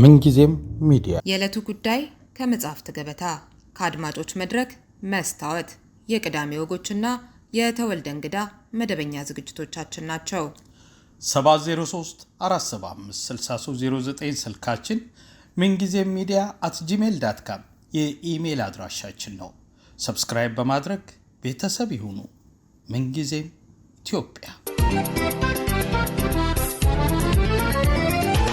ምንጊዜም ሚዲያ የዕለቱ ጉዳይ ከመጽሐፍት ገበታ ከአድማጮች መድረክ መስታወት የቅዳሜ ወጎችና የተወልደ እንግዳ መደበኛ ዝግጅቶቻችን ናቸው። 703 475 6309 ስልካችን ምንጊዜም media@gmail.com የኢሜል አድራሻችን ነው። ሰብስክራይብ በማድረግ ቤተሰብ ይሁኑ። ምንጊዜም ኢትዮጵያ